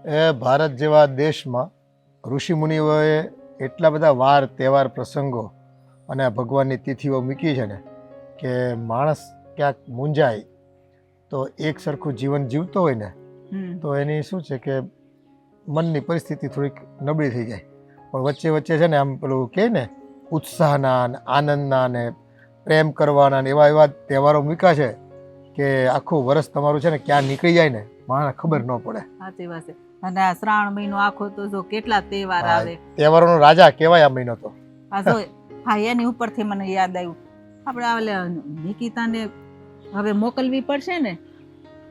એ ભારત જેવા દેશમાં ઋષિમુનિઓએ એટલા બધા વાર તહેવાર પ્રસંગો અને આ ભગવાનની તિથિઓ મૂકી છે ને કે માણસ ક્યાંક મૂંઝાય તો એક સરખું જીવન જીવતો હોય ને તો એની શું છે કે મનની પરિસ્થિતિ થોડીક નબળી થઈ જાય. પણ વચ્ચે વચ્ચે છે ને આમ પેલું કહે ને ઉત્સાહના ને આનંદના ને પ્રેમ કરવાના ને એવા એવા તહેવારો મૂક્યા છે કે આખું વર્ષ તમારું છે ને ક્યાં નીકળી જાય ને માણસ ખબર ન પડે. સાચી વાત છે. અને આ શ્રાવણ મહિનો આખો તો જો કેટલા તહેવાર આવે. તહેવારોનો રાજા કહેવાય આ મહિનો તો. આ જો હા એની ઉપરથી મને યાદ આવ્યું આપણે ઓલે નિકિતાને હવે મોકલવી પડશે ને.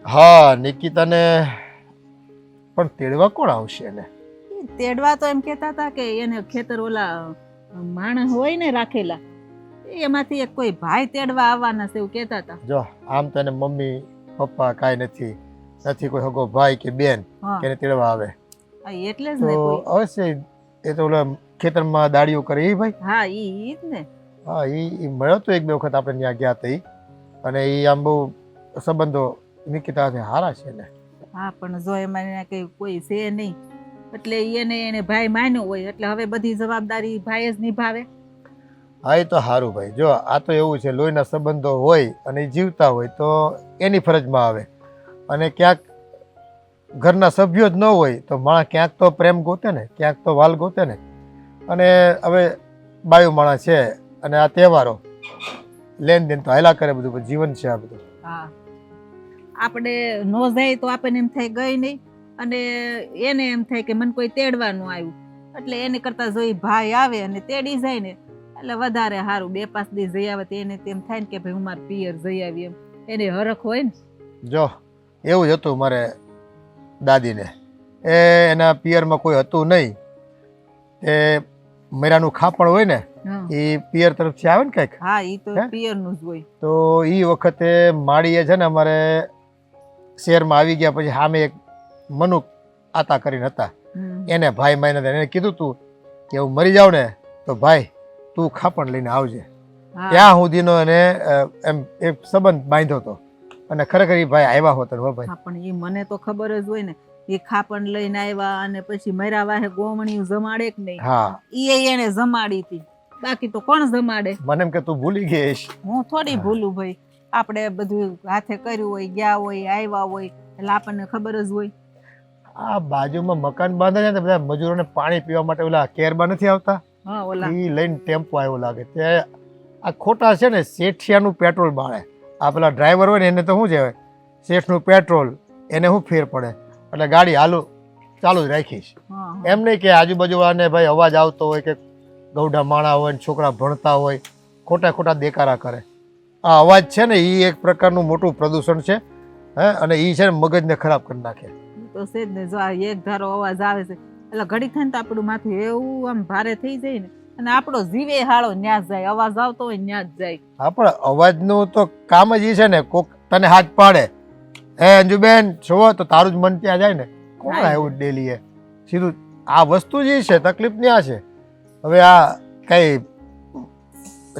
હા નિકિતાને પણ તેડવા કોણ આવશે એને? તેડવા તો એમ કહેતા હતા કે એને ખેતર ઓલા માણસ હોય ને રાખેલા એમાંથી એક કોઈ ભાઈ તેડવા આવવાના છે એવું કહેતા હતા. જો આમ તો એને મમ્મી પપ્પા કાંઈ નથી કોઈ હગો ભાઈ કે બેન કે એને તેડવા આવે. એટલે જ ને તો કોઈ અવશ્ય એ તો ઓલા ખેતરમાં દાડીઓ કરે એ ભાઈ. હા ઈ જ ને. હા ઈ મળ્યો તો એક બે વખત આપણે ત્યાં ગયા હતા ઈ. અને ઈ આમ બહુ સંબંધો નિકિતા સાથે હારા છે ને. હા પણ જો એમાં કઈ કોઈ છે નહીં એટલે એને ભાઈ માન્યો હોય એટલે હવે બધી જવાબદારી ભાઈ જ નિભાવે. હા એ તો સારું ભાઈ. જો આ તો એવું છે લોહીના સંબંધો હોય અને જીવતા હોય તો એની ફરજમાં આવે અને ક્યાંક ઘરના સભ્યો જ ન હોય તો માણસ ક્યાંક તો પ્રેમ ગોતે ને ક્યાંક તો વાલ ગોતે ને. અને હવે બાયું માણસ છે અને આ તહેવારો લેનદેન તો હાલા કરે બધું જીવન છે આ બધું. હા આપણે નો જાય તો આપણને એમ થાય ગઈ નહીં અને એને એમ થાય કે મને કોઈ તેડવાનું આવ્યું એટલે એને કરતા જોઈ ભાઈ આવે અને તેડી જાય ને એટલે વધારે સારું. 2-5 દી જઈ આવે તો એને તેમ થાય ને કે ભાઈ હું મારા પિયર જઈ આવી એમ એને હરખ હોય ને. જો એવું જ હતું મારે દાદીને એના પિયરમાં કોઈ હતું નહીં એ મેરાનું ખાપણ હોય ને એ પિયર તરફથી આવે ને કંઈક. હા ઈ તો પિયર નું જ હોય. તો એ વખતે માળીએ છે ને અમારે શહેરમાં આવી ગયા પછી સામે એક મનુક આતા કરીને હતા એને ભાઈ માઈને એને કીધું તું કે હું મરી જાઉં ને તો ભાઈ તું ખાપણ લઈને આવજે. ત્યાં સુધીનો એને એમ એક સંબંધ બાંધ્યો હતો અને ખરેખર એ ભાઈ આવ્યા હોત ભાઈ. પણ એ મને તો ખબર જ હોય ને એ ખાપણ લઈને આવ્યા અને પછી મર્યા વાહે ગોમણી જમાડે કે નહીં. હા ઈ એને જમાડી હતી બાકી તો કોણ જમાડે. મને એમ કે તું ભૂલી ગઈશ. હું થોડી ભૂલું ભાઈ. આપણે બધું હાથે કર્યું હોય ગયા હોય આવ્યા હોય એટલે આપણને ખબર જ હોય. આ બાજુમાં મકાન બાંધે છે ને બધા મજૂરોને પાણી પીવા માટે ઓલા કેરબા નથી આવતા એ લઈને ટેમ્પો આવ્યો લાગે તે આ ખોટા છે ને શેઠિયાનું પેટ્રોલ બાળે. આ પેલા ડ્રાઈવર હોય ને એને તો શું છે શેઠનું પેટ્રોલ એને શું ફેર પડે એટલે ગાડી ચાલુ જ રાખીશ. એમ નહીં કે આજુબાજુ વાળાને ભાઈ અવાજ આવતો હોય કે ગૌડા માણા હોય ને છોકરા ભણતા હોય ખોટા દેકારા કરે. આ અવાજ છે ને એ એક પ્રકારનું મોટું પ્રદૂષણ છે અને એ છે ને મગજને ખરાબ કરી નાખે. તો છે જ ને જો આ એક ધારો અવાજ આવે છે એટલે ઘડી થાય ને તો આપણું માથું એવું આમ ભારે થઈ જાય ને અને આપણો જીવે હાળો ન્યા જાય અવાજ આવતો હોય ન્યા જ જાય. હા પણ અવાજનું તો કામ જ એ છે ને કોક તને હાથ પાડે અંજુબેન જોવો તો તારું જ મન ત્યાં જાય ને. કોણ આવ્યું ડેલી એ સીધું આ વસ્તુ જે છે તકલીફ ત્યાં છે. હવે આ કઈ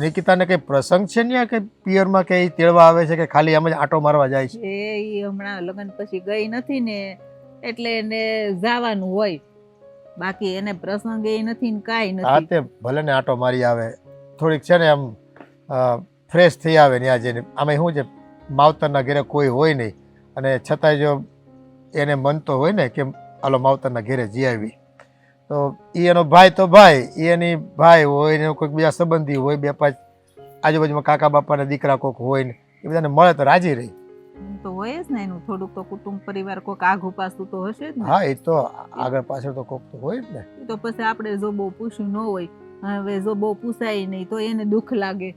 નિકિતાને કઈ પ્રસંગ છે ને કઈ પિયરમાં કઈ તેડવા આવે છે કે ખાલી આમ જ આંટો મારવા જાય છે? એ હમણાં લગ્ન પછી ગઈ નથી ને એટલે એને જવાનું હોય બાકી એને પ્રસંગ એ નથી ને કાંઈ નથી. હા તે ભલે ને આંટો મારી આવે થોડીક છે ને આમ ફ્રેશ થઈ આવે ત્યાં જઈને. આમાં શું છે માવતરના ઘરે કોઈ હોય નહીં અને છતાંય જો એને મન તો હોય ને કે આલો માવતરના ઘરે જઈ આવી તો એનો ભાઈ તો ભાઈ એની ભાઈ હોય ને કોઈક બીજા સંબંધી હોય 2-5 આજુબાજુમાં કાકા બાપાના દીકરા કોઈક હોય ને એ બધાને મળે તો રાજી રહી. તો હોય જ ને એનું થોડુંક તો કુટુંબ પરિવાર કોઈક આઘું પાછું તો હશે જ ને. હા એ તો આગળ પાછળ તો કોઈક તો હોય જ ને. એ તો પછી આપણે જો બહુ પૂછ્યું ન હોય હવે જો બહુ પૂછાય નહીં તો એને દુઃખ લાગે.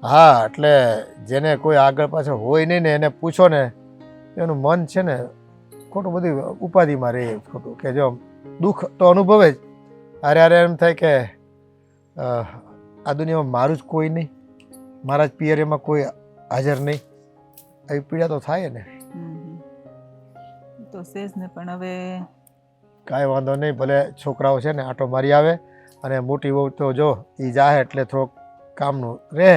હા એટલે જેને કોઈ આગળ પાછળ હોય નહીં ને એને પૂછો ને એનું મન છે ને ખોટું બધી ઉપાધિમાં રહે ખોટું કે જો દુઃખ તો અનુભવે જ. અરે એમ થાય કે આ દુનિયામાં મારું જ કોઈ નહીં મારા જ પિયરમાં કોઈ હાજર નહીં આવી પીડા તો થાય ને. તો સેજ ને પણ હવે કાંઈ વાંધો નહીં ભલે છોકરાઓ છે ને આંટો મારી આવે અને મોટી વહુ તો જો એ જાહે એટલે થોડોક કામનું રહે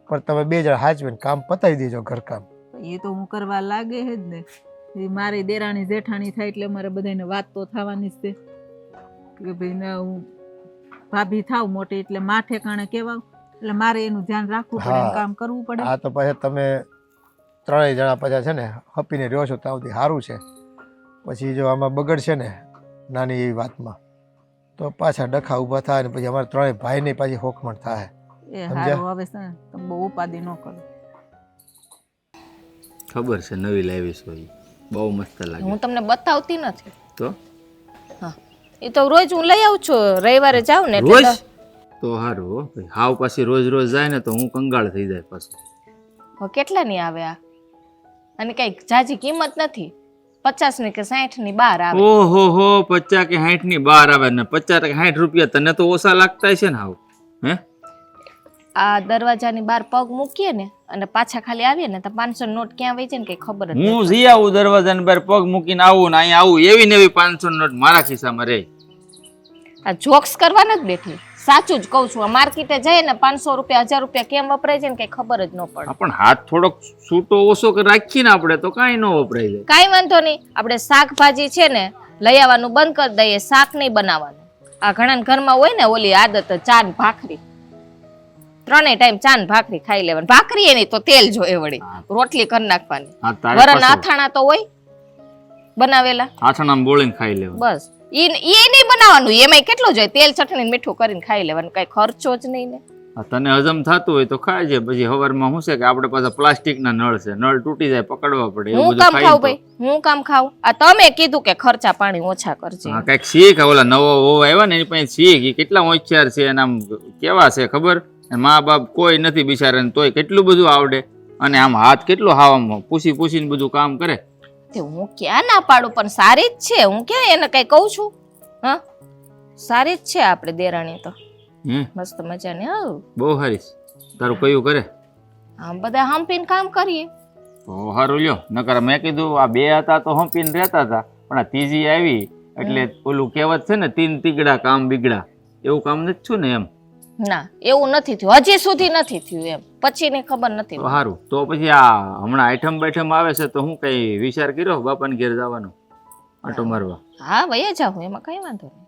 પણ તમે 2 જણ હાચવીને કામ પતાવી દેજો ઘરકામ. એ તો હું કરવા લાગે જ ને એ મારી દેરાણી જેઠાણી થાય એટલે અમારે બધાને વાત તો થવાની જ છે કે ભાઈ ને હું ભાભી થાવ મોટી એટલે માથે કાણે કેવાવ એટલે મારે એનું ધ્યાન રાખવું પડે હા. કામ કરવું પડે. આ તો પછી તમે ત્રણેય જણા પાછા છે ને હપીને રહ્યો છો ત્યાં સુધી સારું છે. પછી જો આમાં બગડશે ને નાની એવી વાતમાં તો પાછા ડખા ઊભા થાય ને પછી અમારે ત્રણેય ભાઈની પાછી હોકમણ થાય. એ સમજ્યા? હારું હવે છે ને તમે બહુ ઉપાધિ ન કરો. ખબર છે નવી લાવી છો ઈ બહુ મસ્ત લાગે. હું તમને બતાવતી નથી. તો હા એ તો રોજ હું લઈ આવું છું રવિવારે જાઉં ને રોજ એટલે તો સારું હો ભાઈ. હાવ પાછી રોજ રોજ જાય ને તો હું કંગાળ થઈ જાય પાછું. કેટલાની આવે આ અને કઈ જાજી કિંમત નથી 50 ની કે 60 ની બહાર આવે. ઓહો હો 50 કે 60 ની બહાર આવે ને 50 કે 60 રૂપિયા તને તો ઓછા લાગતા છે ને હાવ. હે આ દરવાજાની બહાર પગ મૂકીએ ને અને પાછા ખાલી આવીએ ને તો 500 નોટ ક્યાં વહી જાય ને કઈ ખબર જ હું નથી. જઈ આવું દરવાજાની બહાર પગ મૂકીને આવું ને અહીંયા આવું એવી ને એવી 500 નોટ મારા ખિસ્સામાં રહે. આ જોક્સ કરવા નથી બેઠી સાચું જ કહું છું. આ માર્કેટે જઈએ ને 500 રૂપિયા 1000 રૂપિયા કેમ વપરાય છે ને કઈ ખબર જ ન પડે. પણ હાથ થોડોક છૂટો ઓછો કરી રાખીએ ને આપણે તો કાંઈ ન વપરાય જાય. કાંઈ વાંધો નહીં આપણે શાકભાજી છે ને લઈ આવવાનું બંધ કરી દઈએ શાક નહીં બનાવવાનું. આ ઘણા ઘરમાં હોય ને ઓલી આદત ચા ને ભાખરી ત્રણેય ટાઈમ ચા ને ભાખરી ખાઈ લેવાની. ભાખરી એની તો તેલ જોઈએ વળી રોટલી કરી નાખવાની. હા તારે વરણ પાછું આથાણા તો હોય બનાવેલા આથાણામાં બોળીને ખાઈ લેવાનું. બસ ઈ નહીં બનાવવાનું એમાંય કેટલું જોઈએ તેલ ચટણી ને મીઠું કરીને ખાઈ લેવાનું કઈ ખર્ચો જ નહીં ને. આ તને હજમ થતું હોય તો ખાય છે. પછી સવારમાં શું છે કે આપણે પાછા પ્લાસ્ટિકના નળ છે નળ તૂટી જાય પકડવા પડે એવું હું બધું કામ ખાઈ ખાવું ભાઈ હું કામ ખાવું. આ તમે કીધું કે ખર્ચા પાણી ઓછા કરજે. હા કઈક શીખ ઓલા નવો વહુ આવ્યા ને એની પાસે શીખ ઈ કેટલા હોશિયાર છે એના આમ કેવા છે ખબર. મા બાપ કોઈ નથી બિચારાને તોય કેટલું બધું આવડે અને આમ હાથ કેટલો હાવામાં પૂછી પૂછીને બધું કામ કરે. તે હું ક્યાં ના પાડું પણ સારી જ છે. હું ક્યાં એને કઈ કહું છું. હા સારી જ છે આપણે દેરાણી તો મસ્ત મજાની. હા બહુ સારી છે. તારું કયું કરે આમ બધા હંપીને કામ કરીએ તો સારું લ્યો. નકર મેં કીધું આ બે હતા તો હંપીને રહેતા હતા પણ આ ત્રીજી આવી એટલે ઓલું કહેવત છે ને 3 તીગડા કામ બિગડા એવું કામ નથી છું ને એમ. ના એવું નથી થયું હજી સુધી નથી થયું એમ પછી ની ખબર નથી. તો સારું તો પછી આ હમણાં આઈટમ બાઈટમ આવે છે તો હું કઈ વિચાર કર્યો બાપાને ઘેર જવાનો આટો મારવા? હા વયા જાઉં એમાં કઈ વાંધો નહીં.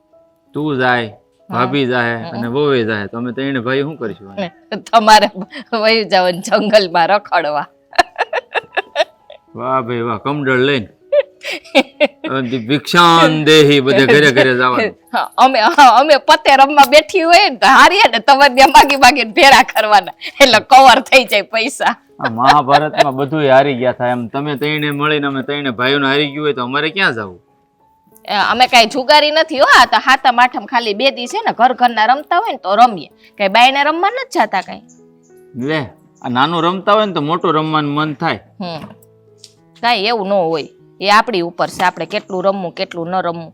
તું જાય ભાભી જાય અને વહુએ જાય તો અમે ત્રણે ભાઈ શું કરીશું? તમારે વયું જવાનું જંગલમાં રખડવા. વાહ ભાઈ વાહ કમડળ લઈને ભિક્ષાન દેહી બધે ઘરે ઘરે જવાનું. અમે પતે રમવા બેઠી હોય ને તો હારીએ ને તમારે ત્યાં માગી માગીને ભેળા કરવાના એટલે કવર થઈ જાય પૈસા. આ મહાભારતમાં બધું હારી ગયા થાય એમ તમે ત્રણે મળીને અમે ત્રણે ભાઈઓને હારી ગયું હોય તો અમારે ક્યાં જવું? અમે કઈ જુગારી નથી હો. આ તો હાથમ આઠમ ખાલી 2 દી છે ને ઘર ઘરના રમતા હોય ને તો રમીએ. કઈ બાયને રમવા નથી જતા કઈ. લે આ નાનું રમતા હોય ને તો મોટું રમવાનું મન થાય. કઈ એવું ન હોય. એ આપણી ઉપર છે આપણે કેટલું રમવું કેટલું ન રમવું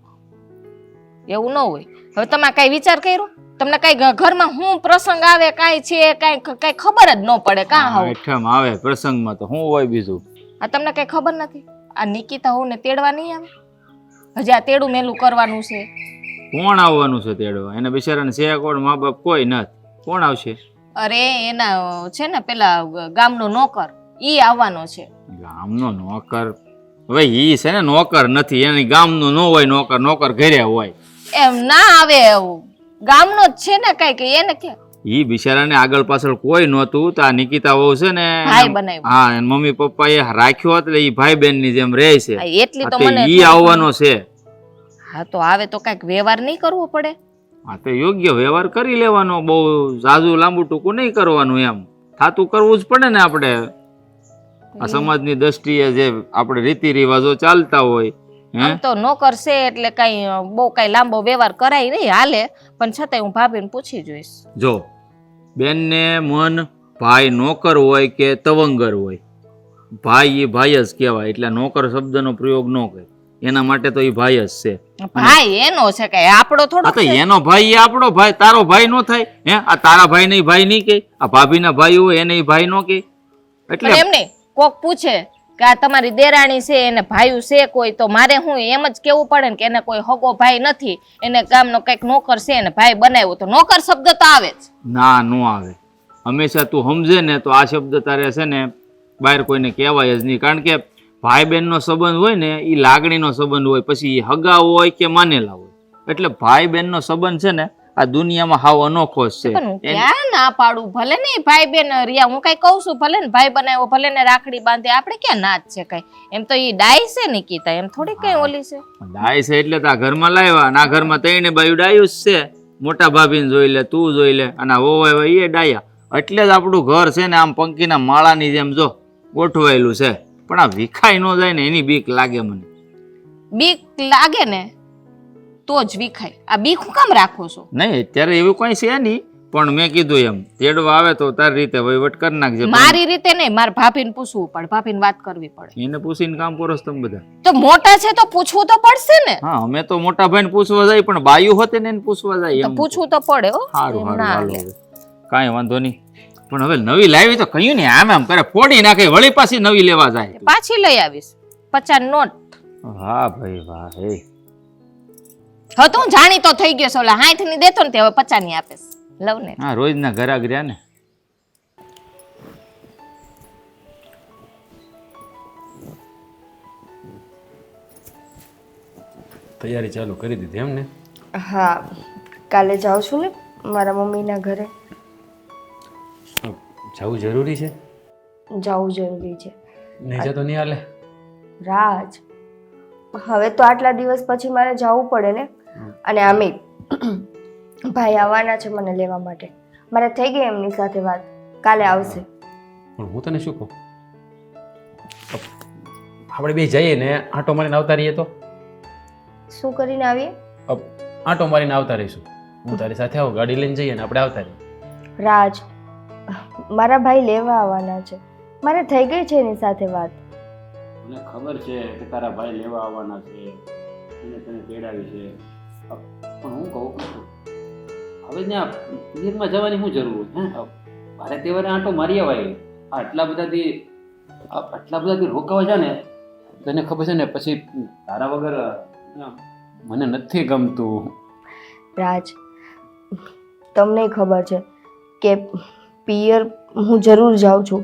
એવું ન હોય. હવે તમે કઈ વિચાર કર્યો? તમને કઈ ઘરમાં શું પ્રસંગ આવે કઈ છે કઈ ખબર જ ન પડે. કાં આવું આઈટમ આવે પ્રસંગમાં તો શું હોય બીજું? આ તમને કઈ ખબર નથી? આ નિકિતા હોને તેડવા નહીં આવે? હજી આ તેડું મેલું કરવાનું છે. કોણ આવવાનું છે તેડવા? એને બિચારાને છે કોણ? મા બાપ કોઈ નથી. કોણ આવશે? અરે એના છે ને પેલા ગામનો નોકર ઈ આવવાનો છે. ગામનો નોકર? હવે ઈ છે ને નોકર નથી એની ગામનો ન હોય નોકર. નોકર ઘરે હોય એમ ના આવે. ગામનો જ છે ને કઈ કે એને કે ઈ બિચારાને આગળ પાછળ કોઈ નહોતું તો આ નિકિતા વહુ છે ને ભાઈ બનાવ્યો. હા એને મમ્મી પપ્પા એ રાખ્યો એટલે ઈ ભાઈ બેન ની જેમ રહે છે. એટલી તો મને ઈ આવવાનો છે. હા તો આવે તો કઈક વ્યવહાર નહીં કરવો પડે? હા તો યોગ્ય વ્યવહાર કરી લેવાનો. બહુ ઝાઝુ લાંબુ ટૂંકું નહીં કરવાનું. એમ થાતું કરવું જ પડે ને આપણે. આ સમાજની દ્રષ્ટિએ જે આપણે રીતિ રિવાજો ચાલતા હોય. આમ તો નોકર છે એટલે કઈ બહુ કઈ લાંબો વ્યવહાર કરાય નહીં હાલે પણ છતાંય હું ભાભીને પૂછી જોઈશ. જો બેનને મન ભાઈ નોકર હોય કે તવંગર હોય ભાઈ એ ભાઈ જ કહેવાય. એટલે નોકર શબ્દનો પ્રયોગ ન કરે. એના માટે તો એ ભાઈ જ છે. ભાઈ એનો છે કઈ આપણો થોડો. તો એનો ભાઈ એ આપણો ભાઈ. તારો ભાઈ નો થાય? હે આ તારા ભાઈ ને ભાઈ નહીં કે? આ ભાભીના ભાઈ હોય એને ભાઈ નો કે? એટલે એમ નહીં કોક પૂછે કે આ તમારી દેરાણી છે એને ભાઈ છે કોઈ તો મારે હું એમ જ કેવું પડે ને કે એને કોઈ હગો ભાઈ નથી એને ગામનો કઈક નોકર છે એને ભાઈ બનાવ્યો તો નોકર શબ્દ તો આવે જ. ના નો આવે. હંમેશા તું સમજે ને તો આ શબ્દ તારે છે ને બહાર કોઈને કહેવાય જ નહીં. કારણ કે ભાઈ બહેનનો સંબંધ હોય ને એ લાગણીનો સંબંધ હોય, પછી ઈ હગા હોય કે માનેલા હોય. એટલે ભાઈ બહેનનો સંબંધ છે ને આ દુનિયામાં હાવ અનોખો જ છે. પણ હું ક્યાં ના પાડું, ભલે ને ભાઈ બેન રિયા, હું કઈ કહું છું, ભલે ને ભાઈ બનાવ્યો, ભલે ને રાખડી બાંધે, આપણે ક્યાં ના જ છે કઈ. એમ તો ઈ ડાય છે નિકિતા, એમ થોડી કઈ ઓલી છે. ડાય છે એટલે તો આ ઘરમાં લાવ્યા, અને આ ઘરમાં તઈને બાયું ડાયું જ છે. મોટા ભાભીને જોઈ લે, તું જોઈ લે, અને આ વહુ એ ડાયા. એટલે જ આપણું ઘર છે ને આમ પંકીના માળાની જેમ જો ગોઠવાયેલું છે. પણ આ વિખાઈ ન જાય ને એની બીક લાગે મને. બીક લાગે ને તો જ વિખાય. આ બીક હું કામ રાખો છો? નહીં અત્યારે એવું કઈ છે નહીં, પણ મેં કીધું એમ તેડવા આવે તો તારી રીતે વહીવટ કરી નાખજે. મારી રીતે નહીં, મારે ભાભીને પૂછવું પડે, ભાભીને વાત કરવી પડે. એને પૂછીને કામ કરો છો તમે બધા? તો મોટા છે તો પૂછવું તો પડશે ને. હા, અમે તો મોટા ભાઈને પૂછવા જાય, પણ બાયું હોતે ને એને પૂછવા જાય. તો પૂછવું તો પડે. હો સારું સારું હાલો હવે કાંઈ વાંધો નહીં. પણ હવે નવી લાવી તો કયું ને આમ આમ કરે ફોડી નાખે, વળી પાછી નવી લેવા જાય. પાછી લઈ આવીશ 50 નોટ. વાહ ભાઈ વાહ. હે હવે તો હું જાણી તો થઈ ગયો છે, ઓલા 60 ની દેતો ને તે હવે 50 ની આપીશ. લવ ને. હા, રોજના ઘરાક રહ્યા ને. તૈયારી ચાલુ કરી દીધી એમ ને? હા, કાલે જાઉં છું ને મારા મમ્મીના ઘરે. જવું જરૂરી છે? જવું જરૂરી છે. નહીં જતો નહીં હાલે. રાજ, હવે તો આટલા દિવસ પછી મારે જવું પડે ને. અને આમે ભાઈ આવવાના છે મને લેવા માટે. મારે થઈ ગઈ એમની સાથે વાત, કાલે આવશે. પણ હું તને શું કહું, આપણે બે જઈએ ને આંટો મારીને આવતા રહીએ તો? શું કરીને આવીએ? આંટો મારીને આવતા રહીશું. હું તારી સાથે આવું, ગાડી લઈને જઈએ ને આપણે આવતા રહીએ. રાજ, મારા ભાઈ લેવા આવવાના છે, મારે થઈ ગઈ છે એની સાથે વાત. મને ખબર છે કે તારા ભાઈ લેવા આવવાના છે, એને તને તેડાવી છે, પણ હું કહું હવે ત્યાં પિયરમાં જવાની શું જરૂર હોય? મારે તહેવારે આંટો મારી આવાય. આટલા બધાથી રોકાવા છે ને, તને ખબર છે ને, પછી તારા વગર મને નથી ગમતું. રાજ, તમને ખબર છે કે પિયર હું જરૂર જાઉં છું,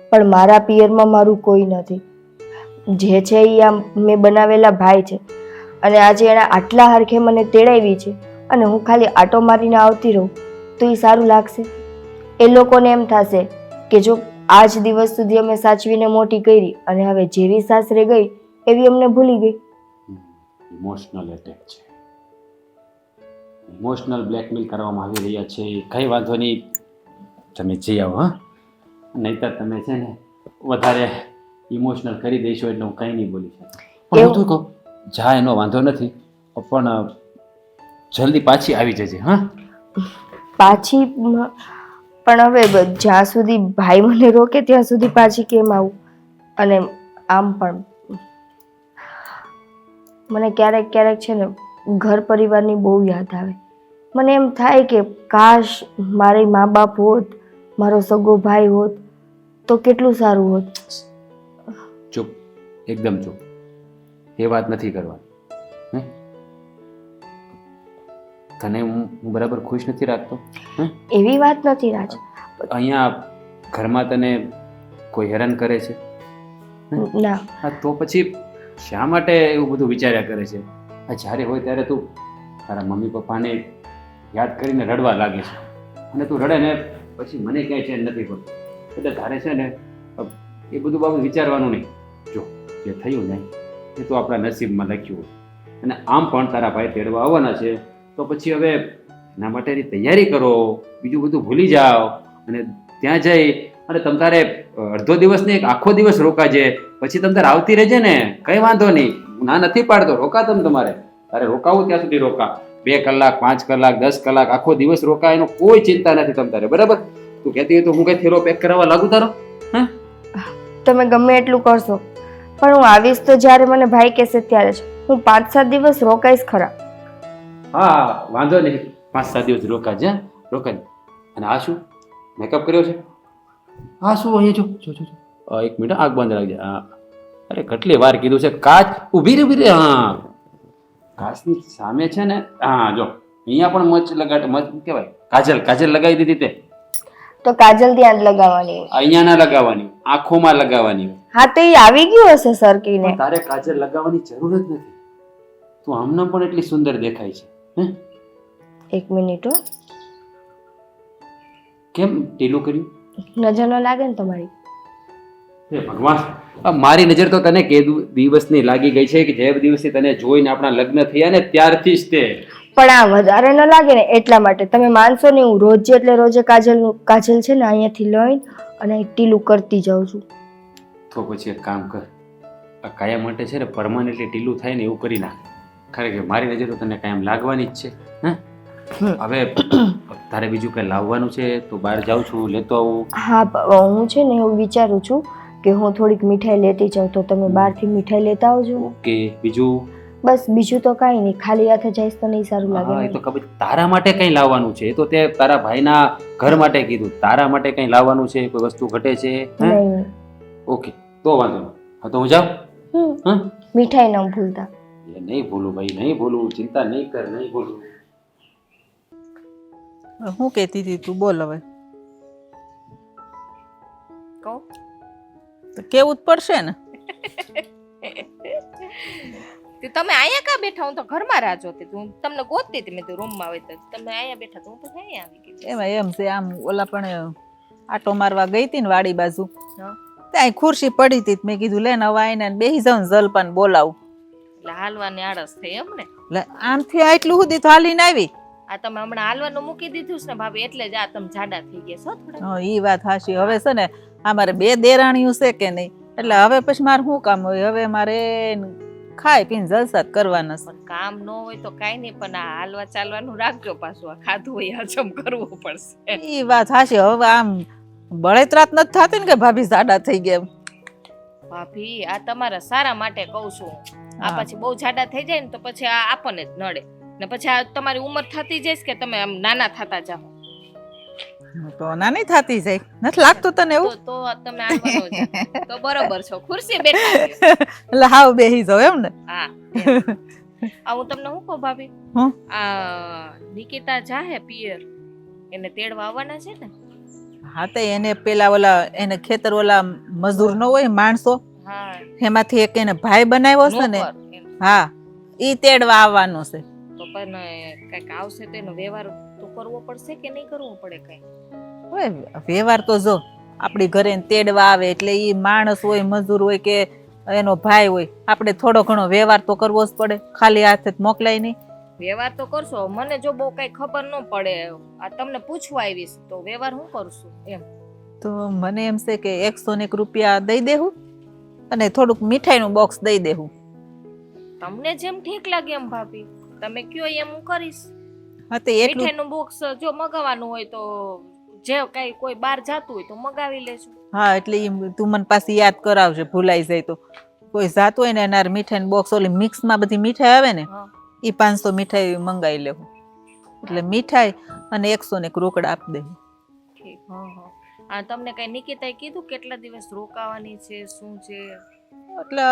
પણ મારા પિયરમાં મારું કોઈ નથી. જે છે એ આ મેં બનાવેલા ભાઈ છે, અને આજે એના આટલા હરખે મને તેડાવી છે, અને હું ખાલી આટો મારીને આવતી રહું તો એ સારું લાગશે? એ લોકોને એમ થશે કે જો આજ દિવસ સુધી અમે સાચવીને મોટી કરી, અને હવે જેવી સાસરે ગઈ એવી અમને ભૂલી ગઈ. ઇમોશનલ એટેક છે, ઇમોશનલ બ્લેકમેલ કરવામાં આવી રહ્યા છે. કંઈ વાંધો નહીં, તમે જઈ આવો. હા, નહીંતર તમે છે ને વધારે ઇમોશનલ કરી દઈશો એટલે હું કંઈ નહીં બોલી શકું. પણ હું તો કહું, જા એનો વાંધો નથી, પણ જલ્દી પાછી આવી જજે. હા, પાછી પણ હવે જ્યાં સુધી ભાઈ મને રોકે ત્યાં સુધી પાછી કેમ આવું? અને આમ પણ મને ક્યારેક ક્યારેક છે ને ઘર પરિવારની બહુ યાદ આવે. મને એમ થાય કે કાશ મારી મા બાપ હોત, મારો સગો ભાઈ હોત તો કેટલું સારું હોત. ચૂપ, એકદમ ચૂપ. એ વાત નથી કરવાની. હે, તને હું બરાબર ખુશ નથી રાખતો? એવી વાત નથી રાજ. અહીંયા ઘરમાં તને કોઈ હેરાન કરે છે? ના. હા, તો પછી શા માટે એવું બધું વિચાર્યા કરે છે? આ જ્યારે હોય ત્યારે તું તારા મમ્મી પપ્પાને યાદ કરીને રડવા લાગે છે, અને તું રડે ને પછી મને ક્યાંય ચેન નથી પડતું. એટલે તારે છે ને એ બધું બાબત વિચારવાનું નહીં. જો જે થયું ને એ તો આપણા નસીબમાં લખ્યું હોય, અને આમ પણ તારા ભાઈ તેડવા આવવાના છે, તો પછી હવે એના માટેની તૈયારી કરો. બીજું બધું ભૂલી જાઓ, અને ત્યાં જઈ અને તમ તારે અડધો દિવસ ને આખો દિવસ રોકાજે, પછી તમ તારે આવતી રહેજે ને, કંઈ વાંધો નહીં. ના નથી પાડતો, રોકા તમારે તારે રોકાવું ત્યાં સુધી રોકા. 2 કલાક 5 કલાક 10 કલાક આખો દિવસ રોકા, એનો કોઈ ચિંતા નથી તમ તારે. બરાબર? તું કહેતી હોય તો હું કઈ થેલો પેક કરાવવા લાગુ તારો? હા, તમે ગમે એટલું કરશો, પણ હું આવીશ તો જ્યારે મને ભાઈ કહેશે ત્યારે જ. હું 5-7 દિવસ રોકાઈશ ખરા. હા, વાંધો નહીં, 5-7 દિવસ રોકાજે. રોકાજ. અને આ શું મેકઅપ કર્યો છે? હા, શું અહીંયા જો જો જો, 1 મિનિટ આંખ બંધ રાખજે. હા, અરે કેટલી વાર કીધું છે, કાચ ઊભી રે. હા, કાચની સામે છે ને. હા, જો અહીંયા પણ મચ કહેવાય કાજલ લગાવી દીધી તે. તો કાજલ ત્યાં જ લગાવવાની હોય. અહીંયા ના લગાવવાની હોય, આંખોમાં લગાવવાની હોય. હા તો એ આવી ગયું હશે સરકીને. પણ તારે કાજલ લગાવવાની જરૂર જ નથી. તું આમનામ પણ એટલી સુંદર દેખાય છે. હે? એક મિનિટ હો, કેમ ઢીલું કર્યું? નજર ન લાગે ને તમારી? હે ભગવાન, આ મારી નજર તો તને કે દિવસની લાગી ગઈ છે કે જે દિવસથી તને જોઈને આપણા લગ્ન થયા ને ત્યારથી જ તે. પણ આ વધારે ન લાગે ને એટલા માટે. તમે માનશો ને, હું રોજે એટલે રોજે કાજલ છે ને અહીંયાથી લઈને અને અહીં ટીલું કરતી જાઉં છું. તો પછી એક કામ કર, આ કાયમ માટે છે ને પરમાનન્ટલી ઢીલું થાય ને એવું કરી નાખ. ખરેખર મારી નજર તો તને કાયમ લાગવાની જ છે. હે? હવે તારે બીજું કઈ લાવવાનું છે તો બહાર જાઉં છું, લેતો આવું. હા હું છે ને એવું વિચારું છું કે હું થોડીક મીઠાઈ લેતી જાઉં, તો તમે બહારથી મીઠાઈ લેતા આવજો. ઓકે, બીજું? બસ બીજું તો કાંઈ નહીં, ખાલી હાથે જઈશ તો નહીં સારું હા, એ લાગે. તો ખબર. તારા માટે કઈ લાવવાનું છે? એ તો તે તારા ભાઈના ઘર માટે કીધું. તારા માટે કઈ લાવવાનું છે? કોઈ વસ્તુ ઘટે છે? હે? નહીં. ઓકે, તો વાંધો નહીં. હા તો હું જાઉં. હા, મીઠાઈ ન ભૂલતા. એ નહીં ભૂલું ભાઈ, નહીં ભૂલું. ચિંતા નહીં કર, નહીં ભૂલું. હું કહેતી હતી તું બોલ હવે. કહું તો કેવું જ પડશે ને. તે તમે અહીંયા કા બેઠા? હું તો ઘરમાં રાહ જોતી હતી. હું તમને ગોતતી હતી. મેં તો રૂમમાં હોય તો તમે અહીંયા બેઠા તો હું તો અહીંયા આવી ગઈ. એમાં એમ છે, આમ ઓલા પણ આટો મારવા ગઈ હતી ને વાડી બાજુ, હા. ત્યાં ખુરશી પડી હતી. મેં કીધું લે ને હવે આઈને બેસી જાઉં, જલપાન બોલાવું. એટલે હાલવાની આળસ થઈ એમ ને? એટલે આમથી આટલું સુધી તો હાલીને આવી. આ તમે હમણાં હાલવાનું મૂકી દીધું છે ને ભાભી, એટલે જ આ તમે જાડા થઈ ગયા છો થોડા. હા ઈ વાત હાચી. હવે છે ને અમારે 2 દેરાણીઓ છે કે નહીં, એટલે હવે પછી મારે શું કામ હોય? હવે મારે ખાઈ પીને જલસા જ કરવાના છે. પણ કામ ન હોય તો કાઈ નહીં, પણ આ હાલવા ચાલવાનું રાખજો પાછું. આ ખાધું હોય હજમ કરવું પડશે. ઈ વાત હાચી. હવે આમ બળેતરાત નથી થતી ને કે ભાભી જાડા થઈ ગયા. ભાભી આ તમારા સારા માટે કહું છું. આ પછી બહુ જાડા થઈ જાય ને તો પછી આ આપણને જ નડે ને. પછી આ તમારી ઉંમર થતી જઈશ કે તમે આમ નાના થતા જાઓ. તો નાની થતી જાય, નથી લાગતું તને એવું? તો તમે આવવાનો છે તો બરોબર છો, ખુરશી બેઠા છે. એટલે હાવ બેહી જાવ એમ ને? હા એમ. આ હું તમને શું કહું ભાભી, હું? આ નિકિતા જાહે પિયર, એને તેડવા આવવાના છે ને? હા તો એને પેલા ઓલા એને ખેતર ઓલા મજૂર ન હોય માણસો, હા એમાંથી એક એને ભાઈ બનાવ્યો છે ને, નોકર એમ. હા ઈ તેડવા આવવાનો છે. તો પણ કઈક આવશે તો એનો વ્યવહાર તો કરવો પડશે કે નહીં કરવો પડે કઈ? હવે વ્યવહાર તો જો આપણી ઘરે તેડવા આવે એટલે ઈ માણસ હોય, મજૂર હોય કે એનો ભાઈ હોય, આપણે થોડો ઘણો વ્યવહાર તો કરવો જ પડે. ખાલી હાથે મોકલાય નહીં. વ્યવહાર તો કરશો. મને જો બહુ કઈ ખબર ન પડે, આ તમને પૂછવા આવીશ તો વ્યવહાર હું કરશું એમ? તો મને એમ છે કે 101 રૂપિયા દઈ દેવું અને થોડુંક મીઠાઈનું બોક્સ દઈ દેવું. તમને જેમ ઠીક લાગે એમ ભાભી, તમે કયો એમ હું કરીશ. હા તો એટલું મીઠાઈનું બોક્સ જો મગાવવાનું હોય તો જે કઈ કોઈ બહાર જાતું હોય તો મગાવી લેશું. હા એટલે ઈ તું મને પાછી યાદ કરાવજે, ભૂલાઈ જાય તો. કોઈ જાતું હોય ને એના મીઠાઈનું બોક્સ ઓલી મિક્સમાં બધી મીઠાઈ આવે ને, હા ઈ 500 મીઠાઈ મંગાવી લેવું. એટલે મીઠાઈ અને 101 રોકડા આપી દેવું. ઠીક. હા હા. આ તમને કઈ નિકિતાએ કીધું કેટલા દિવસ રોકાવાની છે, શું છે? એટલે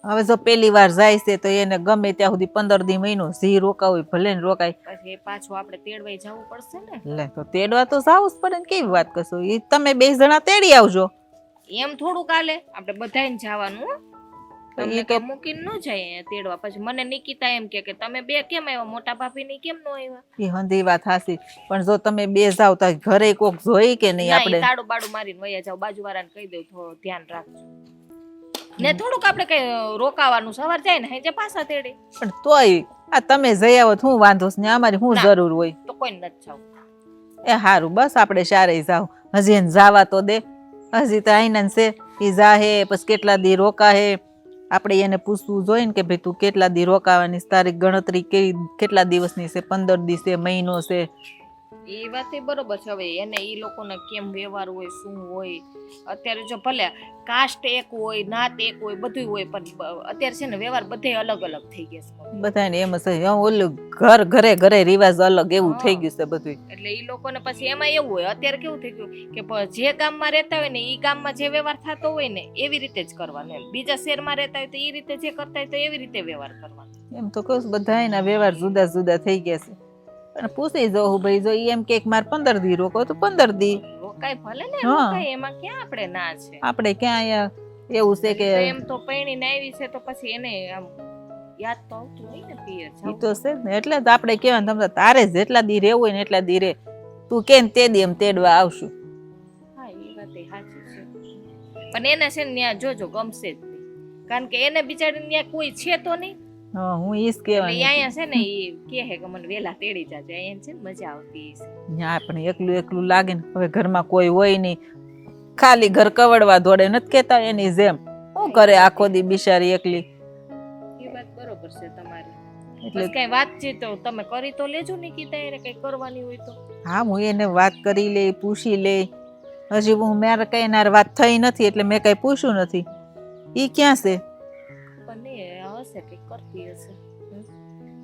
હવે જો પહેલી વાર જાય છે તો એને ગમે ત્યાં સુધી 15 દી મહિનો જી રોકાવું હોય ભલે ને રોકાય. પછી એ પાછું આપણે તેડવાઈ જવું પડશે ને? લે તો તેડવા તો જાવું જ પડે ને. કેવી વાત કરશો? ઈ તમે 2 જણા તેડી આવજો. એમ થોડું કાલે આપણે બધાને જવાનું હો. તમને કઈ મૂકીને ન જાય તેડવા. પછી મને નિકિતા એમ કે તમે 2 કેમ આવ્યા, મોટા ભાભી ની કેમ ન આવ્યા? ઈ હંધી વાત હાસી, પણ જો તમે 2 જાવ તો ઘરે કોક જોઈ કે નહીં? આપણે તાડું બાડું મારીને વયા જાવ, બાજુવાળાને કહી દઉં થોડું ધ્યાન રાખજો ને. થોડુંક આપણે કઈ રોકાવાનું, સવાર જાય ને હજે પાછા તેડે. પણ તોય આ તમે જઈ આવો હું વાંધો છે ને, અમારી શું જરૂર હોય? તો કોઈ નથી જાવ. એ હારું, બસ આપણે શારે જાવ. હજી એને જાવા તો દે. હજી તો આઈના છે, ઈ જાહે પછી કેટલા દી રોકાહે. આપણે એને પૂછવું જોઈએ ને કે ભાઈ તું કેટલા દી રોકાવાની, તારી ગણતરી કેટલા દિવસની છે? 15 દી છે, મહિનો છે? એ વાત બરોબર છે. હવે એને ઈ લોકોને કેમ વ્યવહાર હોય, શું હોય? અત્યારે જો ભલે કાસ્ટ એક હોય, નાત એક હોય, બધું હોય, પણ અત્યારે છે ને વ્યવહાર બધે અલગ અલગ થઈ ગયા છે. બધાને એમ છે ઓલું ઘરે ઘરે રિવાજ અલગ એવું થઈ ગયું છે બધું. એટલે ઈ લોકોને પછી એમાં એવું હોય, અત્યારે કેવું થઈ ગયું કે જે ગામમાં રહેતા હોય ને ઈ ગામમાં જે વ્યવહાર થતો હોય ને એવી રીતે જ કરવાનો એમ. બીજા શહેરમાં રહેતા હોય તો ઈ રીતે જે કરતા હોય તો એવી રીતે વ્યવહાર કરવાનો. એમ તો કહું બધા એના વ્યવહાર જુદા જુદા થઈ ગયા છે. પણ પૂછી જો ભાઈ, જો ઈ એમ કે મારે 15 દી રોકો તો 15 દી. કઈ ભલે ને હા. રોકાય, એમાં ક્યાં આપણે ના છે. આપણે ક્યાં અહીંયા એવું છે કે તો એમ તો પૈણીને આવી છે તો પછી એને આમ યાદ તો આવતું હોય ને પિયર ઈ જાવું. તો છે જ ને, એટલે જ આપણે કહેવાનું તમને તારે જેટલા દી રહેવું હોય ને એટલા દી રે, તું કે ને તે દી એમ તેડવા આવશું. હા એ વાત એ સાચી છે, પણ એને છે ને ત્યાં જોજો ગમશે જ નહીં, કારણ કે એને બિચારીને ત્યાં કોઈ છે તો નહીં. હા, હું ઈ જ એટલે ઈ કહેવાની અહીંયા છે ને ઈ કહે કે મને વેલા તેડી જાજો, અહીંયા છે ને મજા આવતી હશે. ત્યાં પણ એકલું એકલું લાગે ને, હવે ઘરમાં કોઈ હોય નહીં, ખાલી ઘર કવડવા દોડે, નથી કેતા એની જેમ શું કરે આખો દી બિચારી એકલી. એ વાત બરોબર છે તમારી. એટલે બસ કઈ વાતચીત તો તમે કરી તો લેજો ને, કીધા એને કઈ કરવાની હોય તો. હા, હું એને વાત કરી લે, પૂછી લે. હજી હું મારે કઈ ના વાત થઈ નથી એટલે મેં કઈ પૂછ્યું નથી. ઈ ક્યાં છે? પણ એ હશે કઈ કરતી હશે.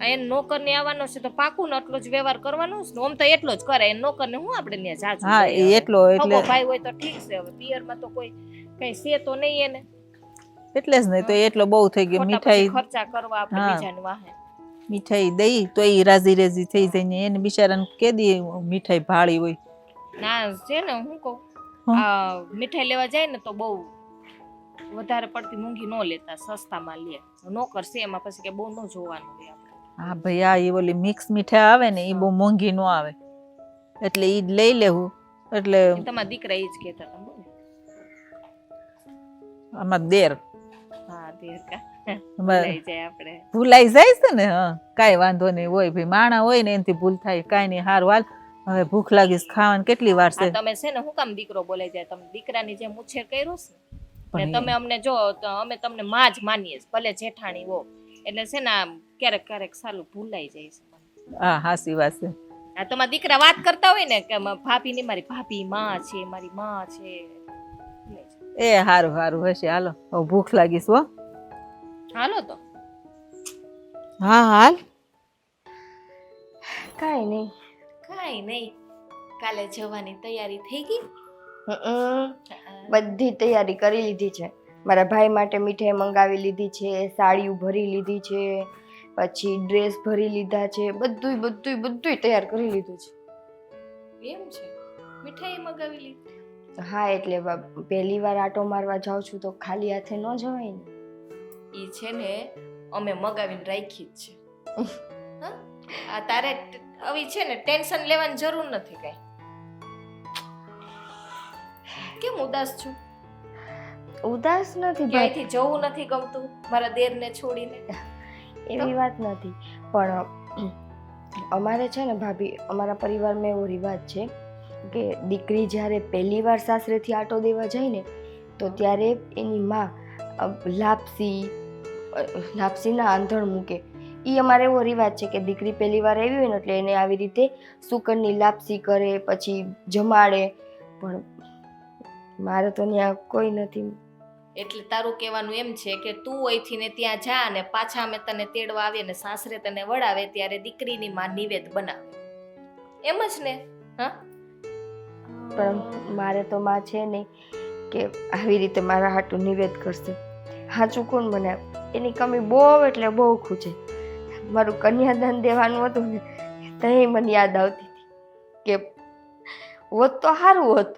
એને નોકર ને આવવાનો છે તો પાકું ને એટલો જ વ્યવહાર કરવાનો છે ને, આમ તો એટલો જ કરે. નોકર ને હું આપણે ત્યાં જાજુ હા, કરીએ. એ એટલો એટલે હગો ભાઈ હોય તો ઠીક છે, હવે પિયરમાં તો કોઈ કઈ છે તો નહીં એને. એટલે જ નહીં તો એટલો બહુ થઈ ગયો. ખોટા મીઠાઈ પછી ખર્ચા કરવા આપણે હા. બીજાને વાહે. મીઠાઈ દઈ તો એ રાજી રેજી થઈ જાય ને એને બિચારાને કે દી મીઠાઈ ભાળી હોય. ના છે ને હું કહું, હમ. આ મીઠાઈ લેવા જાય ને તો બહુ વધારે પડતી મોંઘી ન લેતા, સસ્તામાં લે. નોકર છે એમાં પછી કે બહુ ન જોવાનું હોય આપણે. હા ભાઈ, આ એ ઓલી મિક્સ મીઠાઈ આવે ને એ બહુ મોંઘી નો આવે, એટલે ઈ જ લઈ લેવું. એટલે એ તમારા દીકરા એ જ કહેતા હતા બોલ. આમાં દેર હા દેર કા આમાં લઈ જાય આપણે. ભૂલાઈ જાય છે ને. હા, કાંઈ વાંધો નહીં હોય ભાઈ, માણા હોય ને એનાથી ભૂલ થાય. કાંઈ નહીં, હારું હાલ, હવે ભૂખ લાગીશ, ખાવાની કેટલી વાર છે. તમે છે ને હું કામ દીકરો બોલાઈ જાય, તમે દીકરાની જેમ ઉછેર કર્યો છે ને, પણ ને તમે અમને જો તો અમે તમને માં જ માનીએ છીએ, ભલે જેઠાણી હો. એટલે છે ને આમ ક્યારેક ક્યારેક સાલું ભૂલાઈ જાય છે. હા, હાસી વાત છે. આ તમારા દીકરા વાત કરતા હોય ને કે ભાભી ની મારી ભાભી માં છે, મારી માં છે. એ હારું હારું હશે, હાલો હવે ભૂખ લાગીશ હો. હાલો તો હા હાલ. કાંઈ નહીં. કાઈ નહીં, કાલે જવાની તૈયારી થઈ ગઈ. બધી તૈયારી કરી લીધી છે. મારા ભાઈ માટે મીઠાઈ મંગાવી લીધી છે, સાડીઓ ભરી લીધી છે, પછી ડ્રેસ ભરી લીધા છે, બધુંય તૈયાર કરી લીધું છે. એમ છે, મીઠાઈ મગાવી લીધી. હા, એટલે પહેલી વાર આટો મારવા જાઉં છું તો ખાલી હાથે ન જવાય ને. ઈ છે ને અમે મગાવીને રાખી જ છે. હા? આ તારે આવી છે ને ટેન્શન લેવાની જરૂર નથી કઈ. કેમ ઉદાસ છું? ઉદાસ નથી ભાઈ, ક્યાંયથી જવું નથી ગમતું મારા દેરને છોડીને? એવી વાત નથી, પણ અમારે છે ને ભાભી, અમારા પરિવારમાં એવો રિવાજ છે કે દીકરી જ્યારે પહેલી વાર સાસરેથી આટો દેવા જાય ને તો ત્યારે એની માં લાપસીના આંધણ મૂકે. એ અમારે એવો રિવાજ છે કે દીકરી પહેલી વાર આવી હોય ને એટલે એને આવી રીતે સુકનની લાપસી કરે, પછી જમાડે. પણ મારે તો ત્યાં કોઈ નથી. એટલે તારું કહેવાનું એમ છે કે તું અહીંથી ને ત્યાં જા અને પાછા અમે તને તેડવા આવીએ ને સાસરે તને વડાવે ત્યારે દીકરીની માં નિવેદ બનાવે, એમ જ ને? હા, પણ મારે તો માં છે નહીં કે આવી રીતે મારા હાટું નિવેદ કરશે. હાચું કોણ બનાવે? એની કમી બહુ એટલે બહુ ખૂચે. મારું કન્યાદાન દેવાનું હતું ને તઈ મને યાદ આવતી હતી કે હોત તો સારું હોત.